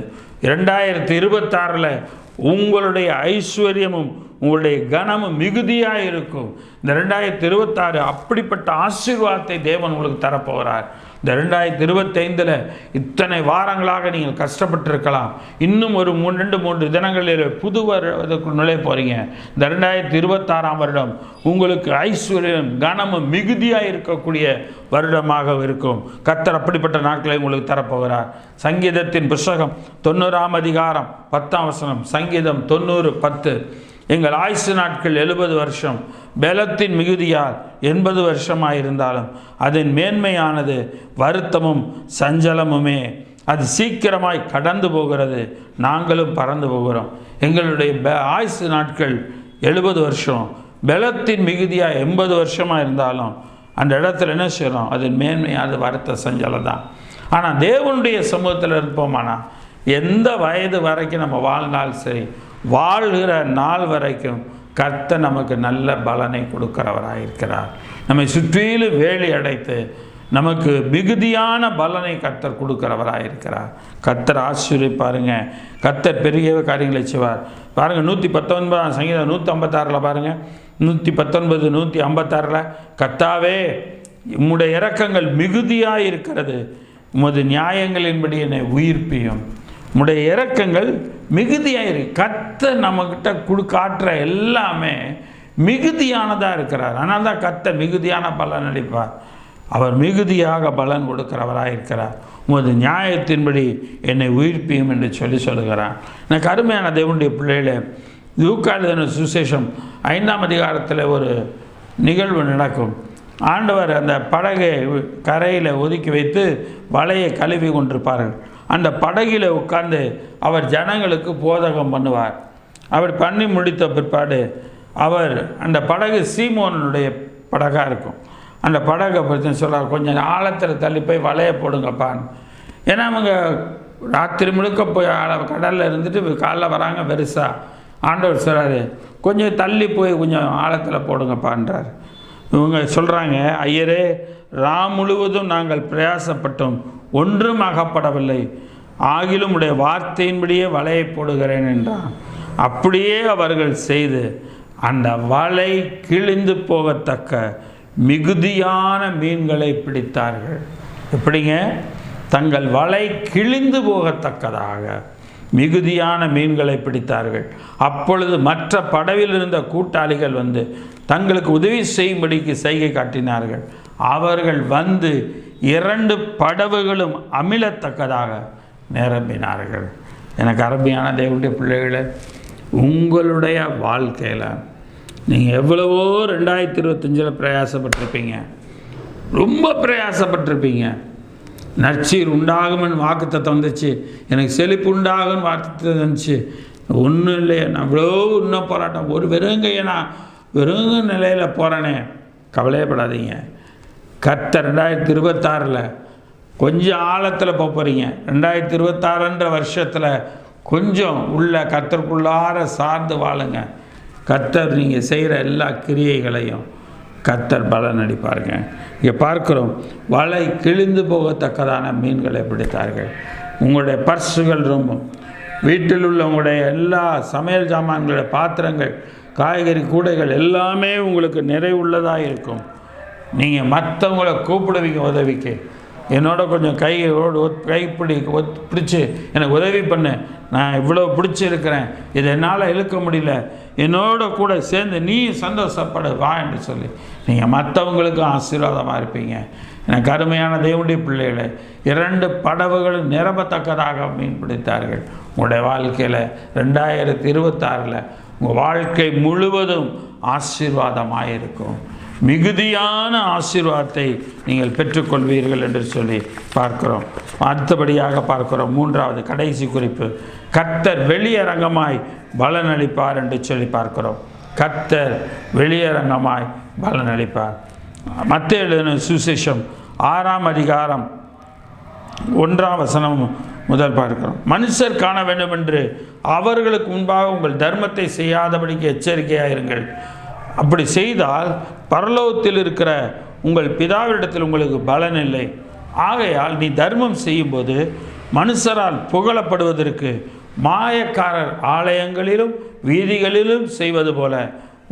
2026 உங்களுடைய ஐஸ்வர்யமும் உங்களுடைய கனமும் மிகுதியாக இருக்கும். இந்த 2026 அப்படிப்பட்ட ஆசீர்வாதத்தை தேவன் உங்களுக்கு தரப்போகிறார். இந்த 2025 இத்தனை வாரங்களாக நீங்கள் கஷ்டப்பட்டிருக்கலாம். இன்னும் ஒரு 2-3 தினங்களில் புது வருடத்துக்கு நுழைய போகிறீங்க. இந்த 2026ஆம் வருடம் உங்களுக்கு ஐஸ்வர்யம் கனமும் மிகுதியாக இருக்கக்கூடிய வருடமாக இருக்கும். கர்த்தர் அப்படிப்பட்ட நாட்களை உங்களுக்கு தரப்போகிறார். சங்கீதத்தின் புஸ்தகம் 90ஆம் அதிகாரம் 10ஆம் வசனம். சங்கீதம் 90:10. எங்கள் ஆயுசு நாட்கள் 70 வருஷம், பலத்தின் மிகுதியால் 80 வருஷமாயிருந்தாலும் அதன் மேன்மையானது வருத்தமும் சஞ்சலமுமே. அது சீக்கிரமாய் கடந்து போகிறது, நாங்களும் பறந்து போகிறோம். எங்களுடைய ஆயுசு நாட்கள் 70 வருஷம், பலத்தின் மிகுதியாக 80 வருஷமாக இருந்தாலும் அந்த இடத்துல என்ன செய்யணும்? அதன் மேன்மையானது வருத்த சஞ்சலம் தான். ஆனால் தேவனுடைய சமூகத்தில் இருப்போமானா எந்த வயது வரைக்கும் நம்ம வாழ்ந்தாலும் சரி, வாழ்கிற நாள் வரைக்கும் கர்த்தர் நமக்கு நல்ல பலனை கொடுக்கிறவராக இருக்கிறார். நம்மை சுற்றிலும் வேலி அடைத்து நமக்கு மிகுதியான பலனை கர்த்தர் கொடுக்கிறவராக இருக்கிறார். கர்த்தர் ஆசீர்வதிப்பாருங்க. கர்த்தர் பெரிய காரியங்களை செய்வார். பாருங்கள் 119 சங்கீதம் 156 பாருங்கள், 119 156 கர்த்தாவே உம்முடைய இரக்கங்கள் மிகுதியாக இருக்கிறது, உமது நியாயங்களின்படி என்னை உயிர்ப்பியும். உம்முடைய இரக்கங்கள் மிகுதியாக இருக்கு. கர்த்தர் நம்மக்கிட்ட காட்டுற எல்லாமே மிகுதியானதாக இருக்கிறார். ஆனால் தான் கர்த்தர் மிகுதியான பலன் அளிப்பார். அவர் மிகுதியாக பலன் கொடுக்கிறவராக இருக்கிறார். உமது நியாயத்தின்படி என்னை உயிர்ப்பியும் என்று சொல்லுகிறார். எனக்கு அருமையான தேவனுடைய பிள்ளைகளே, லூக்கா எழுதின சுவிசேஷம் 5ஆம் அதிகாரத்தில் ஒரு நிகழ்வு நடக்கும். ஆண்டவர் அந்த படகை கரையில் ஒதுக்கி வைத்து வலையை கழுவி கொண்டிருப்பார்கள். அந்த படகில் உட்கார்ந்து அவர் ஜனங்களுக்கு போதகம் பண்ணுவார். அவர் பண்ணி முடித்த பிற்பாடு அவர் அந்த படகு சீமோனுடைய படகாக இருக்கும். அந்த படகை பற்றி சொல்கிறார், கொஞ்சம் ஆழத்தில் தள்ளி போய் வலையை போடுங்கப்பான்னு. ஏன்னா அவங்க ராத்திரி முழுக்க போய் கடலில் இருந்துட்டு காலைல வராங்க பெருசாக. ஆண்டவர் சொல்கிறாரு, கொஞ்சம் தள்ளி போய் கொஞ்சம் ஆழத்தில் போடுங்கப்பான்றார். இவங்க சொல்கிறாங்க, ஐயரே முழுவதும் நாங்கள் பிரயாசப்பட்டோம், ஒன்றும் அகப்படவில்லை, ஆகிலும் உடைய வார்த்தையின்படியே வலையை போடுகிறேன் என்றான். அப்படியே அவர்கள் செய்து அந்த வலை கிழிந்து போகத்தக்க மிகுதியான மீன்களை பிடித்தார்கள். எப்படிங்க? தங்கள் வலை கிழிந்து போகத்தக்கதாக மிகுதியான மீன்களை பிடித்தார்கள். அப்பொழுது மற்ற படவில் இருந்த கூட்டாளிகள் வந்து தங்களுக்கு உதவி செய்யும்படிக்கு செய்கை காட்டினார்கள். அவர்கள் வந்து 2 படவுகளும் அமிழத்தக்கதாக நிரம்பினார்கள். எனக்கு அருமையான தேவனுடைய பிள்ளைகளை, உங்களுடைய வாழ்க்கையில் நீங்கள் எவ்வளவோ 2025 பிரயாசப்பட்டிருப்பீங்க, ரொம்ப பிரயாசப்பட்டிருப்பீங்க. நற்சீர் உண்டாகும்னு வாக்குத்தத்தம் வந்துச்சு, எனக்கு செழிப்பு உண்டாகும்னு வாக்குத்தத்தம் வந்துச்சு. ஒன்றும் இல்லையே, நான் இவ்வளோ இன்னும் போராட்டம், ஒரு வெறுங்கையை நான் வெறுங்க நிலையில் போகிறேனே. கவலையப்படாதீங்க. கர்த்தர் 2026 கொஞ்சம் ஆழத்தில் போகிறீங்க. 2026 வருஷத்தில் கொஞ்சம் உள்ள கர்த்தருக்குள்ளார சார்ந்து வாழுங்க. கர்த்தர் நீங்கள் செய்கிற எல்லா கிரியைகளையும் கர்த்தர் பலன் அளிப்பாருங்க. இங்கே பார்க்குறோம், வலை கிழிந்து போகத்தக்கதான மீன்களை பிடித்தார்கள். உங்களுடைய பர்ஸுகள் ரொம்ப, வீட்டில் உள்ள உங்களுடைய எல்லா சமையல் சாமான்களுடைய பாத்திரங்கள், காய்கறி கூடைகள் எல்லாமே உங்களுக்கு நிறைவுள்ளதாக இருக்கும். நீங்கள் மற்றவங்களை கூப்பிடுவீங்க உதவிக்கு, என்னோட கொஞ்சம் பிடிச்சி எனக்கு உதவி பண்ணு, நான் இவ்வளோ பிடிச்சிருக்கிறேன், இதை என்னால் இழுக்க முடியல, என்னோட கூட சேர்ந்து நீ சந்தோஷப்படு வா என்று சொல்லி நீங்கள் மற்றவங்களுக்கும் ஆசீர்வாதமாக இருப்பீங்க. எனக்கு அருமையான தேவனுடைய பிள்ளைகளை, 2 படவுகளும் நிரம்பத்தக்கதாக மீன் பிடித்தார்கள். உங்களுடைய வாழ்க்கையில் 2026 உங்கள் வாழ்க்கை முழுவதும் ஆசீர்வாதமாக இருக்கும். மிகுதியான ஆசீர்வாதத்தை நீங்கள் பெற்றுக்கொள்வீர்கள் என்று சொல்லி பார்க்கிறோம். அடுத்தபடியாக பார்க்கிறோம், 3வது கடைசி குறிப்பு, கர்த்தர் வெளியரங்கமாய் பலனளிப்பார் என்று சொல்லி பார்க்கிறோம். கர்த்தர் வெளியரங்கமாய் பலனளிப்பார். மத்தேயு எழுதின சுவிசேஷம் 6ஆம் அதிகாரம் 1ஆம் வசனம் முதல் பார்க்கிறோம். மனுஷர் காண வேண்டும் என்று அவர்களுக்கு முன்பாக உங்கள் தர்மத்தை செய்யாதபடிக்கு எச்சரிக்கையாயிருங்கள். அப்படி செய்தால் பரலோகத்தில் இருக்கிற உங்கள் பிதாவிடத்தில் உங்களுக்கு பலன் இல்லை. ஆகையால் நீ தர்மம் செய்யும்போது மனுஷரால் புகழப்படுவதற்கு மாயக்காரர் ஆலயங்களிலும் வீதிகளிலும் செய்வது போல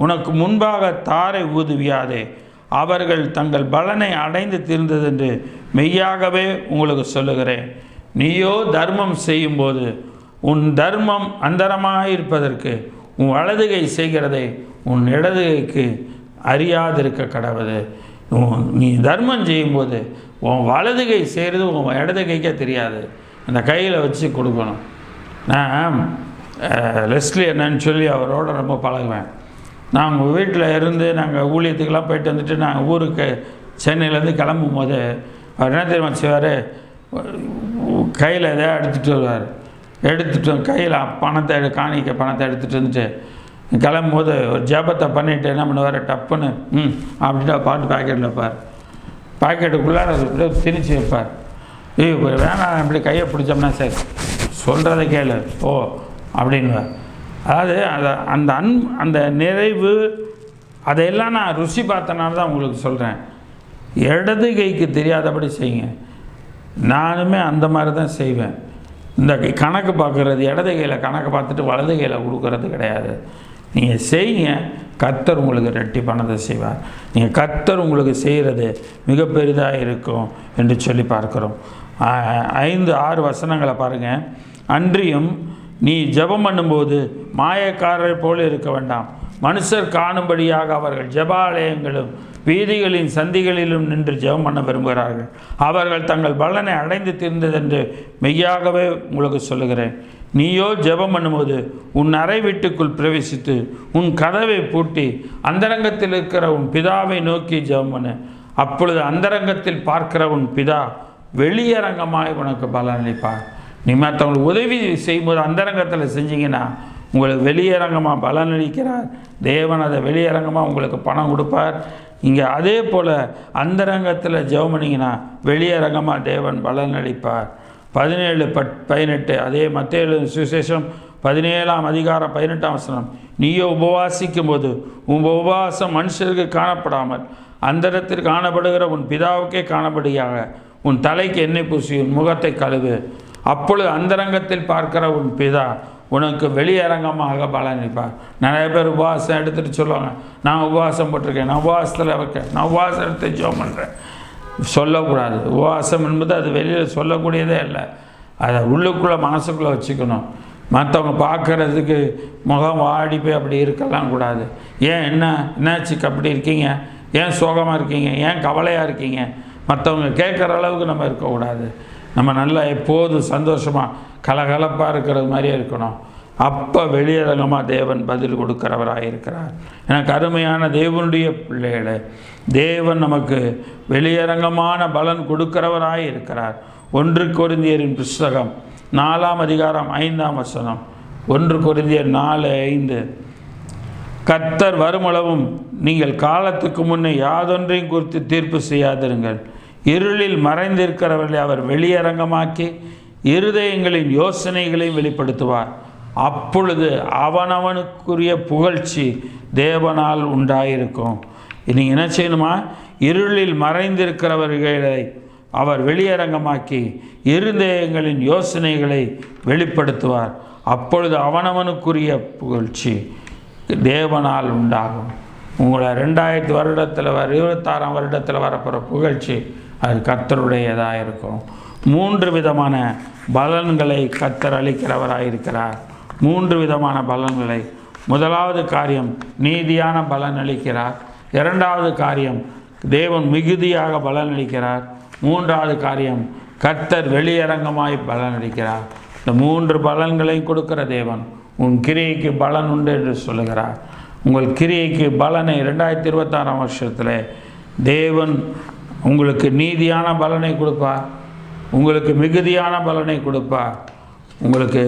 உனக்கு முன்பாக தாரை ஊதுவியாதே. அவர்கள் தங்கள் பலனை அடைந்து தீர்ந்ததென்று மெய்யாகவே உங்களுக்கு சொல்லுகிறேன். நீயோ தர்மம் செய்யும்போது உன் தர்மம் அந்தரமாக இருப்பதற்கு உன் வலதுகை செய்கிறதை உன் இடதுகைக்கு அறியாதிருக்க கடவுது. நீ தர்மம் செய்யும்போது உன் வலதுகை செய்கிறது உன் இடதுகைக்கே தெரியாது, அந்த கையில் வச்சு கொடுக்கணும். நான் லெஸ்லி என்னன்னு சொல்லி அவரோட ரொம்ப பழகுவேன். நான் உங்கள் வீட்டில் இருந்து நாங்கள் ஊழியத்துக்கெல்லாம் போயிட்டு வந்துட்டு நாங்கள் ஊருக்கு சென்னையிலேருந்து கிளம்பும் போது அவர் என்ன தெரியுமா செய்வார், கையில் எதாவது எடுத்துகிட்டு வருவார். எடுத்துகிட்டு கையில் பணத்தை பணத்தை எடுத்துகிட்டு வந்துட்டு கிளம்பும்போது ஒரு ஜபத்தை பண்ணிவிட்டு என்ன பண்ணுவார், டப்புன்னு அப்படின்ட்டு பாட்டு பாக்கெட்டில் வைப்பார். பாக்கெட்டுக்குள்ளார திணிச்சு வைப்பார். வேணாம் இப்படி கையை பிடிச்சோம்னா சரி சொல்கிறத கேளு ஓ அப்படின்வார். அதாவது அந்த நிறைவு அதையெல்லாம் நான் ருசி பார்த்தனால தான் உங்களுக்கு சொல்கிறேன். இடது கைக்கு தெரியாதபடி செய்யுங்க. நானுமே அந்த மாதிரி தான் செய்வேன். இந்த கணக்கு பார்க்குறது, இடது கையில் கணக்கு பார்த்துட்டு வலது கையில் கொடுக்கறது கிடையாது. நீங்கள் செய்யுங்க, கர்த்தர் உங்களுக்கு ரெட்டி பணத்தை செய்வார். நீங்கள் கர்த்தர் உங்களுக்கு செய்கிறது மிக பெரிதாக இருக்கும் என்று சொல்லி பார்க்குறோம். 5-6 வசனங்களை பாருங்கள். அன்றியும் நீ ஜெபம் பண்ணும்போது மாயக்காரரை போல இருக்க வேண்டாம். மனுஷர் காணும்படியாக அவர்கள் ஜெபாலயங்களும் வீதிகளின் சந்திகளிலும் நின்று ஜெபம் பண்ண விரும்புகிறார்கள். அவர்கள் தங்கள் பலனை அடைந்து தீர்ந்ததென்று மெய்யாகவே உங்களுக்கு சொல்லுகிறேன். நீயோ ஜெபம் பண்ணும்போது உன் அறை வீட்டுக்குள் பிரவேசித்து உன் கதவை பூட்டி அந்தரங்கத்தில் இருக்கிற உன் பிதாவை நோக்கி ஜெபம் பண்ணு. அப்பொழுது அந்தரங்கத்தில் பார்க்கிற உன் பிதா வெளியரங்கமாய் உனக்கு பலன் அளிப்பார். நீ மற்றவங்களுக்கு உதவி செய்யும்போது அந்தரங்கத்தில் செஞ்சீங்கன்னா உங்களுக்கு வெளியரங்கமாக பலன் அளிக்கிறார் தேவன். அதை வெளியரங்கமாக உங்களுக்கு பணம் கொடுப்பார். இங்கே அதே போல் அந்தரங்கத்தில் ஜெபம் பண்ணிங்கன்னா வெளியரங்கமாக தேவன் பலன் அளிப்பார். 17-18 அதே மத்தேயு சுவிசேஷம் 17ஆம் அதிகாரம் 18ஆம் வசனம். நீயோ உபவாசிக்கும் போது உன் உபவாசம் மனுஷருக்கு காணப்படாமல் அந்தரத்தில் காணப்படுகிற உன் பிதாவுக்கே காணப்படுயாக உன் தலைக்கு எண்ணெய் பூசி உன் முகத்தை கழுவு. அப்பொழுது அந்தரங்கத்தில் பார்க்கிற உன் பிதா உனக்கு வெளியரங்கமாக பலனளிப்பார். நிறைய பேர் உபவாசம் எடுத்துகிட்டு சொல்லுவாங்க, நான் உபவாசம் போட்டிருக்கேன், நான் உபவாசத்தில் இருக்கேன், நான் உபவாசம் எடுத்து ஜெபம் பண்ணுறேன். சொல்லக்கூடாது. உபவாசம் என்பது அது வெளியில் சொல்லக்கூடியதே இல்லை. அதை உள்ளுக்குள்ளே மனசுக்குள்ளே வச்சுக்கணும். மற்றவங்க பார்க்குறதுக்கு முகம் வாடி போய் அப்படி இருக்கலாம் கூடாது. ஏன் என்னாச்சுக்கு அப்படி இருக்கீங்க, ஏன் சோகமாக இருக்கீங்க, ஏன் கவலையாக இருக்கீங்க, மற்றவங்க கேட்குற அளவுக்கு நம்ம இருக்கக்கூடாது. நம்ம நல்லா எப்போதும் சந்தோஷமாக கலகலப்பாக இருக்கிறது மாதிரியே இருக்கணும். அப்போ வெளியரங்கமாக தேவன் பதில் கொடுக்கிறவராக இருக்கிறார். எனக்கு அருமையான தேவனுடைய பிள்ளைகளை, தேவன் நமக்கு வெளியரங்கமான பலன் கொடுக்கிறவராக இருக்கிறார். 1 கொரிந்தியரின் புஸ்தகம் 4ஆம் அதிகாரம் 5ஆம் வசனம். 1 கொரிந்தியர் 4:5. கர்த்தர் வருமளவும் நீங்கள் காலத்துக்கு முன்னே யாதொன்றையும் குறித்து தீர்ப்பு செய்யாதிருங்கள். இருளில் மறைந்திருக்கிறவர்களை அவர் வெளியரங்கமாக்கி இருதயங்களின் யோசனைகளையும் வெளிப்படுத்துவார். அப்பொழுது அவனவனுக்குரிய புகழ்ச்சி தேவனால் உண்டாயிருக்கும். நீங்கள் என்ன செய்யணுமா? இருளில் மறைந்திருக்கிறவர்களை அவர் வெளியரங்கமாக்கி இருதயங்களின் யோசனைகளை வெளிப்படுத்துவார். அப்பொழுது அவனவனுக்குரிய புகழ்ச்சி தேவனால் உண்டாகும். உங்களை 2000 வருடத்தில் 26ஆம் வருடத்தில் வரப்போகிற புகழ்ச்சி அது கர்த்தருடையதாக இருக்கும். 3 விதமான பலன்களை கர்த்தர் அளிக்கிறவராக இருக்கிறார். 3 விதமான பலன்களை. முதலாவது காரியம் நீதியான பலன் அளிக்கிறார். 2வது காரியம் தேவன் மிகுதியாக பலன் அளிக்கிறார். 3வது காரியம் கர்த்தர் வெளியரங்கமாய் பலன் அளிக்கிறார். இந்த 3 பலன்களையும் கொடுக்கிற தேவன் உன் கிரியைக்கு பலன் உண்டு என்று சொல்லுகிறார். உங்கள் கிரியைக்கு பலனை 2026ஆம் வருஷத்தில் தேவன் உங்களுக்கு நீதியான பலனை கொடுப்பார். உங்களுக்கு மிகுதியான பலனை கொடுப்பார். உங்களுக்கு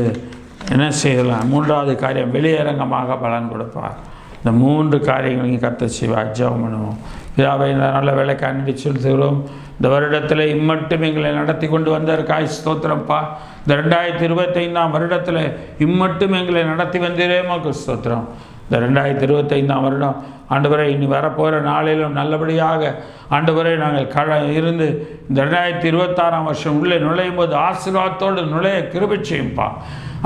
என்ன செய்யலாம்? 3வது காரியம் வெளியரங்கமாக பலன் கொடுப்பார். இந்த 3 காரியங்களையும் கர்த்தர் செய்வார். ஜெபம் பண்ணுவோம். பிதாவை இந்த நல்ல வேலைக்காக நன்றி செலுத்துகிறோம். இந்த வருடத்தில் இம்மட்டும் எங்களை நடத்தி கொண்டு வந்ததற்காய் ஸ்தோத்திரம்ப்பா. இந்த 2025ஆம் வருடத்தில் இம்மட்டும் எங்களை நடத்தி வந்தீரே உமக்கு ஸ்தோத்திரம். இந்த 2025ஆம் வருடம் ஆண்டவரே இனி வரப்போகிற நாளிலும் நல்லபடியாக ஆண்டவரே நாங்கள் இருந்து இந்த 2026ஆம் வருஷம் உள்ளே நுழையும் போது ஆசீர்வாதத்தோடு நுழைய கிருபை செய்யும்பா.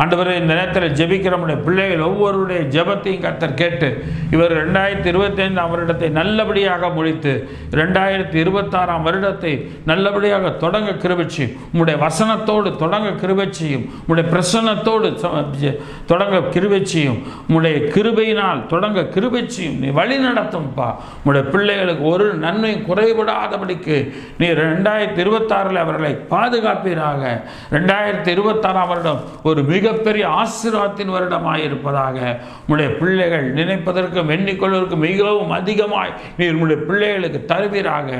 ஆண்டவரே இந்த நேரத்தில் ஜெபிக்கிற நம்முடைய பிள்ளைகள் ஒவ்வொருடைய ஜெபத்தையும் கர்த்தர் கேட்டு இவர் 2025ஆம் வருடத்தை நல்லபடியாக முடித்து 2026ஆம் வருடத்தை நல்லபடியாக தொடங்க கிருபை செய்யும். உம்முடைய வசனத்தோடு தொடங்க கிருபை செய்யும். உம்முடைய பிரசன்னத்தோடு தொடங்க கிருபை செய்யும். உம்முடைய கிருபையினால் தொடங்க கிருபை செய்யும். நீ வழி நடத்தும்பா. உம்முடைய பிள்ளைகளுக்கு ஒரு நன்மை குறைபடாதபடிக்கு நீ 2026 அவர்களை பாதுகாப்பீராக. 2026ஆம் வருடம் ஒரு மிகப்பெரிய ஆசீர்வாதத்தின் வருடமாய் இருப்பதாக உம்முடைய பிள்ளைகள் நினைப்பதற்கும் எண்ணிக்கொள்வதற்கு மிகவும் அதிகமாய் நீர் உம்முடைய பிள்ளைகளுக்கு தருவீராக.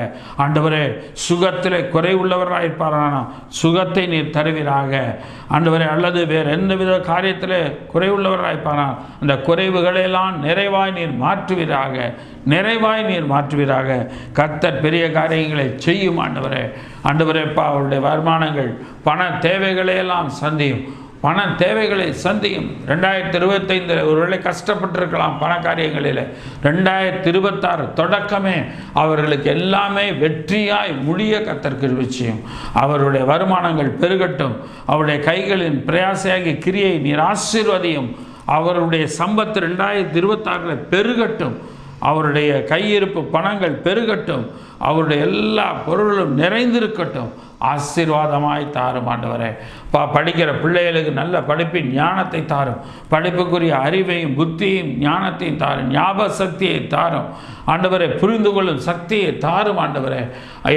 ஆண்டவரே சுகத்திலே குறைவுள்ளவராக இருப்பாரானா சுகத்தை நீர் தருவீராக. ஆண்டவரே அல்லது வேறு எந்தவித காரியத்திலே குறைவுள்ளவராக இருப்பாரா அந்த குறைவுகளெல்லாம் நிறைவாய் நீர் மாற்றுவீராக. நிறைவாய் நீர் மாற்றுவீராக. கர்த்தர் பெரிய காரியங்களை செய்யும். ஆண்டவரே அவருடைய வருமானங்கள் பண தேவைகளையெல்லாம் சந்தியும். பண தேவைகளை சந்தியும். 2025 ஒருவேளை கஷ்டப்பட்டிருக்கலாம் பண காரியங்களில். 2026 தொடக்கமே அவர்களுக்கு எல்லாமே வெற்றியாய் முடிய கர்த்தர் கிருபை செய்யும். அவருடைய வருமானங்கள் பெருகட்டும். அவருடைய கைகளின் பிரயாசையாகிய கிரியை நீர் ஆசீர்வதியும். அவருடைய சம்பத்து 2026 பெருகட்டும். அவருடைய கையிருப்பு பணங்கள் பெருகட்டும். அவருடைய எல்லா பொருளும் நிறைந்திருக்கட்டும். ஆசீர்வாதமாய் தாரும் ஆண்டவரே. படிக்கிற பிள்ளைகளுக்கு நல்ல படிப்பின் ஞானத்தை தாரும். படிப்புக்குரிய அறிவையும் புத்தியையும் ஞானத்தையும் தாரும். ஞாபக சக்தியை தாரும் ஆண்டவரே. புரிந்து கொள்ளும் சக்தியை தாரும் ஆண்டவரே.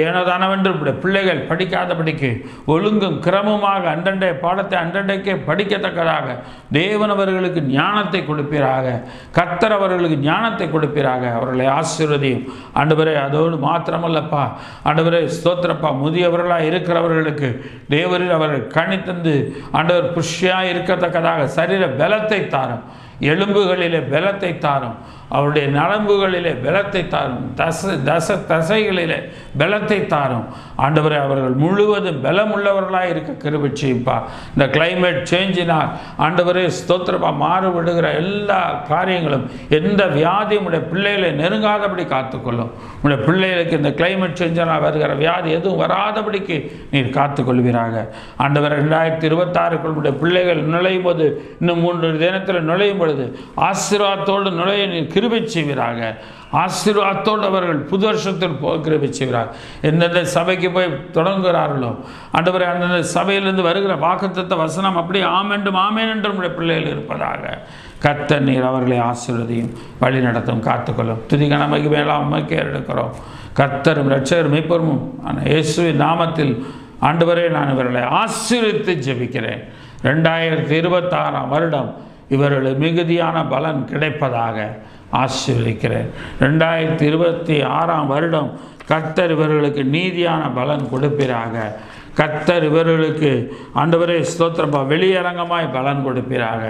ஏனோதானவென்று பிள்ளைகள் படிக்காதபடிக்கு ஒழுங்கும் கிரமமாக அன்றண்டைய பாடத்தை அன்றண்டைக்கே படிக்கத்தக்கதாக தேவன் அவர்களுக்கு ஞானத்தை கொடுப்பீராக. கர்த்தர் அவர்களுக்கு ஞானத்தை கொடுப்பீராக. அவர்களை ஆசீர்வதியும் ஆண்டவரே. அதோடு மாத்திரமல்லப்பா ஆண்டவரே, ஸ்தோத்திரப்பா, முதியவர்களாக இருக்கிறவர்களுக்கு தேவரில் அவர்கள் கனி தந்து ஆண்டவர் புஷ்டியாக இருக்கத்தக்கதாக சரீர பலத்தை தாரும். எலும்புகளிலே பலத்தை தாரும். அவருடைய நரம்புகளிலே பலத்தை தாரும். தசைகளிலே பலத்தை தாரும் ஆண்டவரே. அவர்கள் முழுவதும் பலமுள்ளவர்களாக இருக்க கிருபை செய்யும்பா. இந்த கிளைமேட் சேஞ்சினால் ஆண்டவரே ஸ்தோத்திரப்பா, மாறுபடுகிற எல்லா காரியங்களும் எந்த வியாதியும் உடைய பிள்ளைகளை நெருங்காதபடி காத்துக்கொள்ளும். உடைய பிள்ளைகளுக்கு இந்த கிளைமேட் சேஞ்சினால் வருகிற வியாதி எதுவும் வராதபடிக்கு நீர் காத்துக்கொள்வீராக ஆண்டவர். 2026 உடைய பிள்ளைகள் நுழையும் போது, இன்னும் 3 தினத்தில் நுழையும் பொழுது ஆசீர்வாதத்தோடு நுழைய நீர் கிருபை செய்வீராக. ஆசீர்வாதத்தோடு அவர்கள் புது வருஷத்தில் கிருபை செய்கிறார். எந்தெந்த சபைக்கு போய் தொடங்குகிறார்களோ ஆண்டவரே, அந்தந்த சபையிலிருந்து வருகிற வாக்குத்தத்த வசனம் அப்படியே ஆமென்றும் ஆமேன் என்றும் நம்முடைய பிள்ளைகள் இருப்பதாக. கர்த்தர் நீர் அவர்களை ஆசீர்வதியும் வழி நடத்தும் காத்துக்கொள்ளும். துதிகன மகிமையெல்லாம் உமக்கே எடுக்கிறோம். கர்த்தரும் இரட்சகரும் மீட்பரும் இயேசுவின் நாமத்தில் ஆண்டவரே நான் இவர்களை ஆசீர்வதித்து ஜெபிக்கிறேன். 2026 வருடம் இவர்களுக்கு மிகுதியான பலன் கிடைப்பதாக ஆசீர்வதிக்கிறேன். 2026 வருடம் கர்த்தர் இவர்களுக்கு நீதியான பலன் கொடுப்பீராக. கர்த்தர் இவர்களுக்கு ஆண்டவரே ஸ்தோத்திரப்பா வெளியரங்கமாய் பலன் கொடுப்பீராக.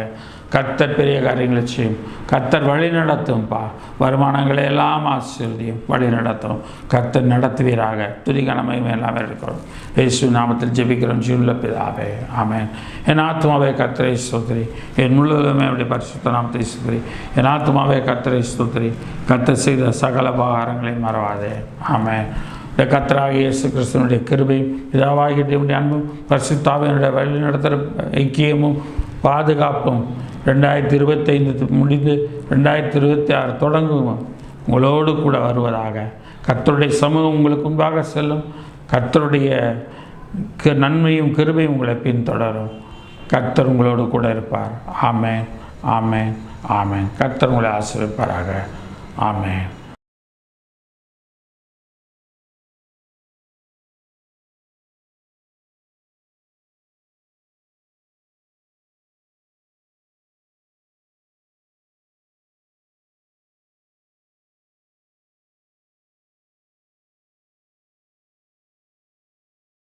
கர்த்தர் பெரிய காரியங்களை செய்யும். கர்த்தர் வழி நடத்தும்பா. வருமானங்களை எல்லாம் ஆசீர்வதியும், வழி நடத்தும். கர்த்தர் நடத்துவீராக. துதிகனமையும் எல்லாமே இருக்கிறோம். இயேசு நாமத்தில் ஜெபிக்கிறோம் ஜீவனுள்ள பிதாவே, ஆமென். என் ஆத்மாவே கர்த்தரை ஸ்தோத்திரி. என் முழுவதுமே அவருடைய பரிசுத்த நாமத்தை ஸ்தோத்திரி. என் ஆத்மாவே கர்த்தரை ஸ்தோத்திரி. கர்த்தர் செய்த சகல உபகாரங்களையும் மறவாதே, ஆமென். இந்த கர்த்தராகிய இயேசு கிறிஸ்துவனுடைய கிருபையும் பிதாவாகிய தேவனுடைய அன்பும் பரிசுத்தாவினுடைய வழி நடத்துகிற ஐக்கியமும் பாதுகாப்பும் 2025 முடிந்து 2026 தொடங்கும் உங்களோடு கூட வருவதாக. கர்த்தருடைய சமூகம் உங்களுக்கு முன்பாக செல்லும். கர்த்தருடைய நன்மையும் கிருபையும் உங்களை பின்தொடரும். கர்த்தர் உங்களோடு கூட இருப்பார். ஆமென், ஆமென், ஆமென். கர்த்தர் உங்களை ஆசீர்வதிப்பாராக. ஆமென்.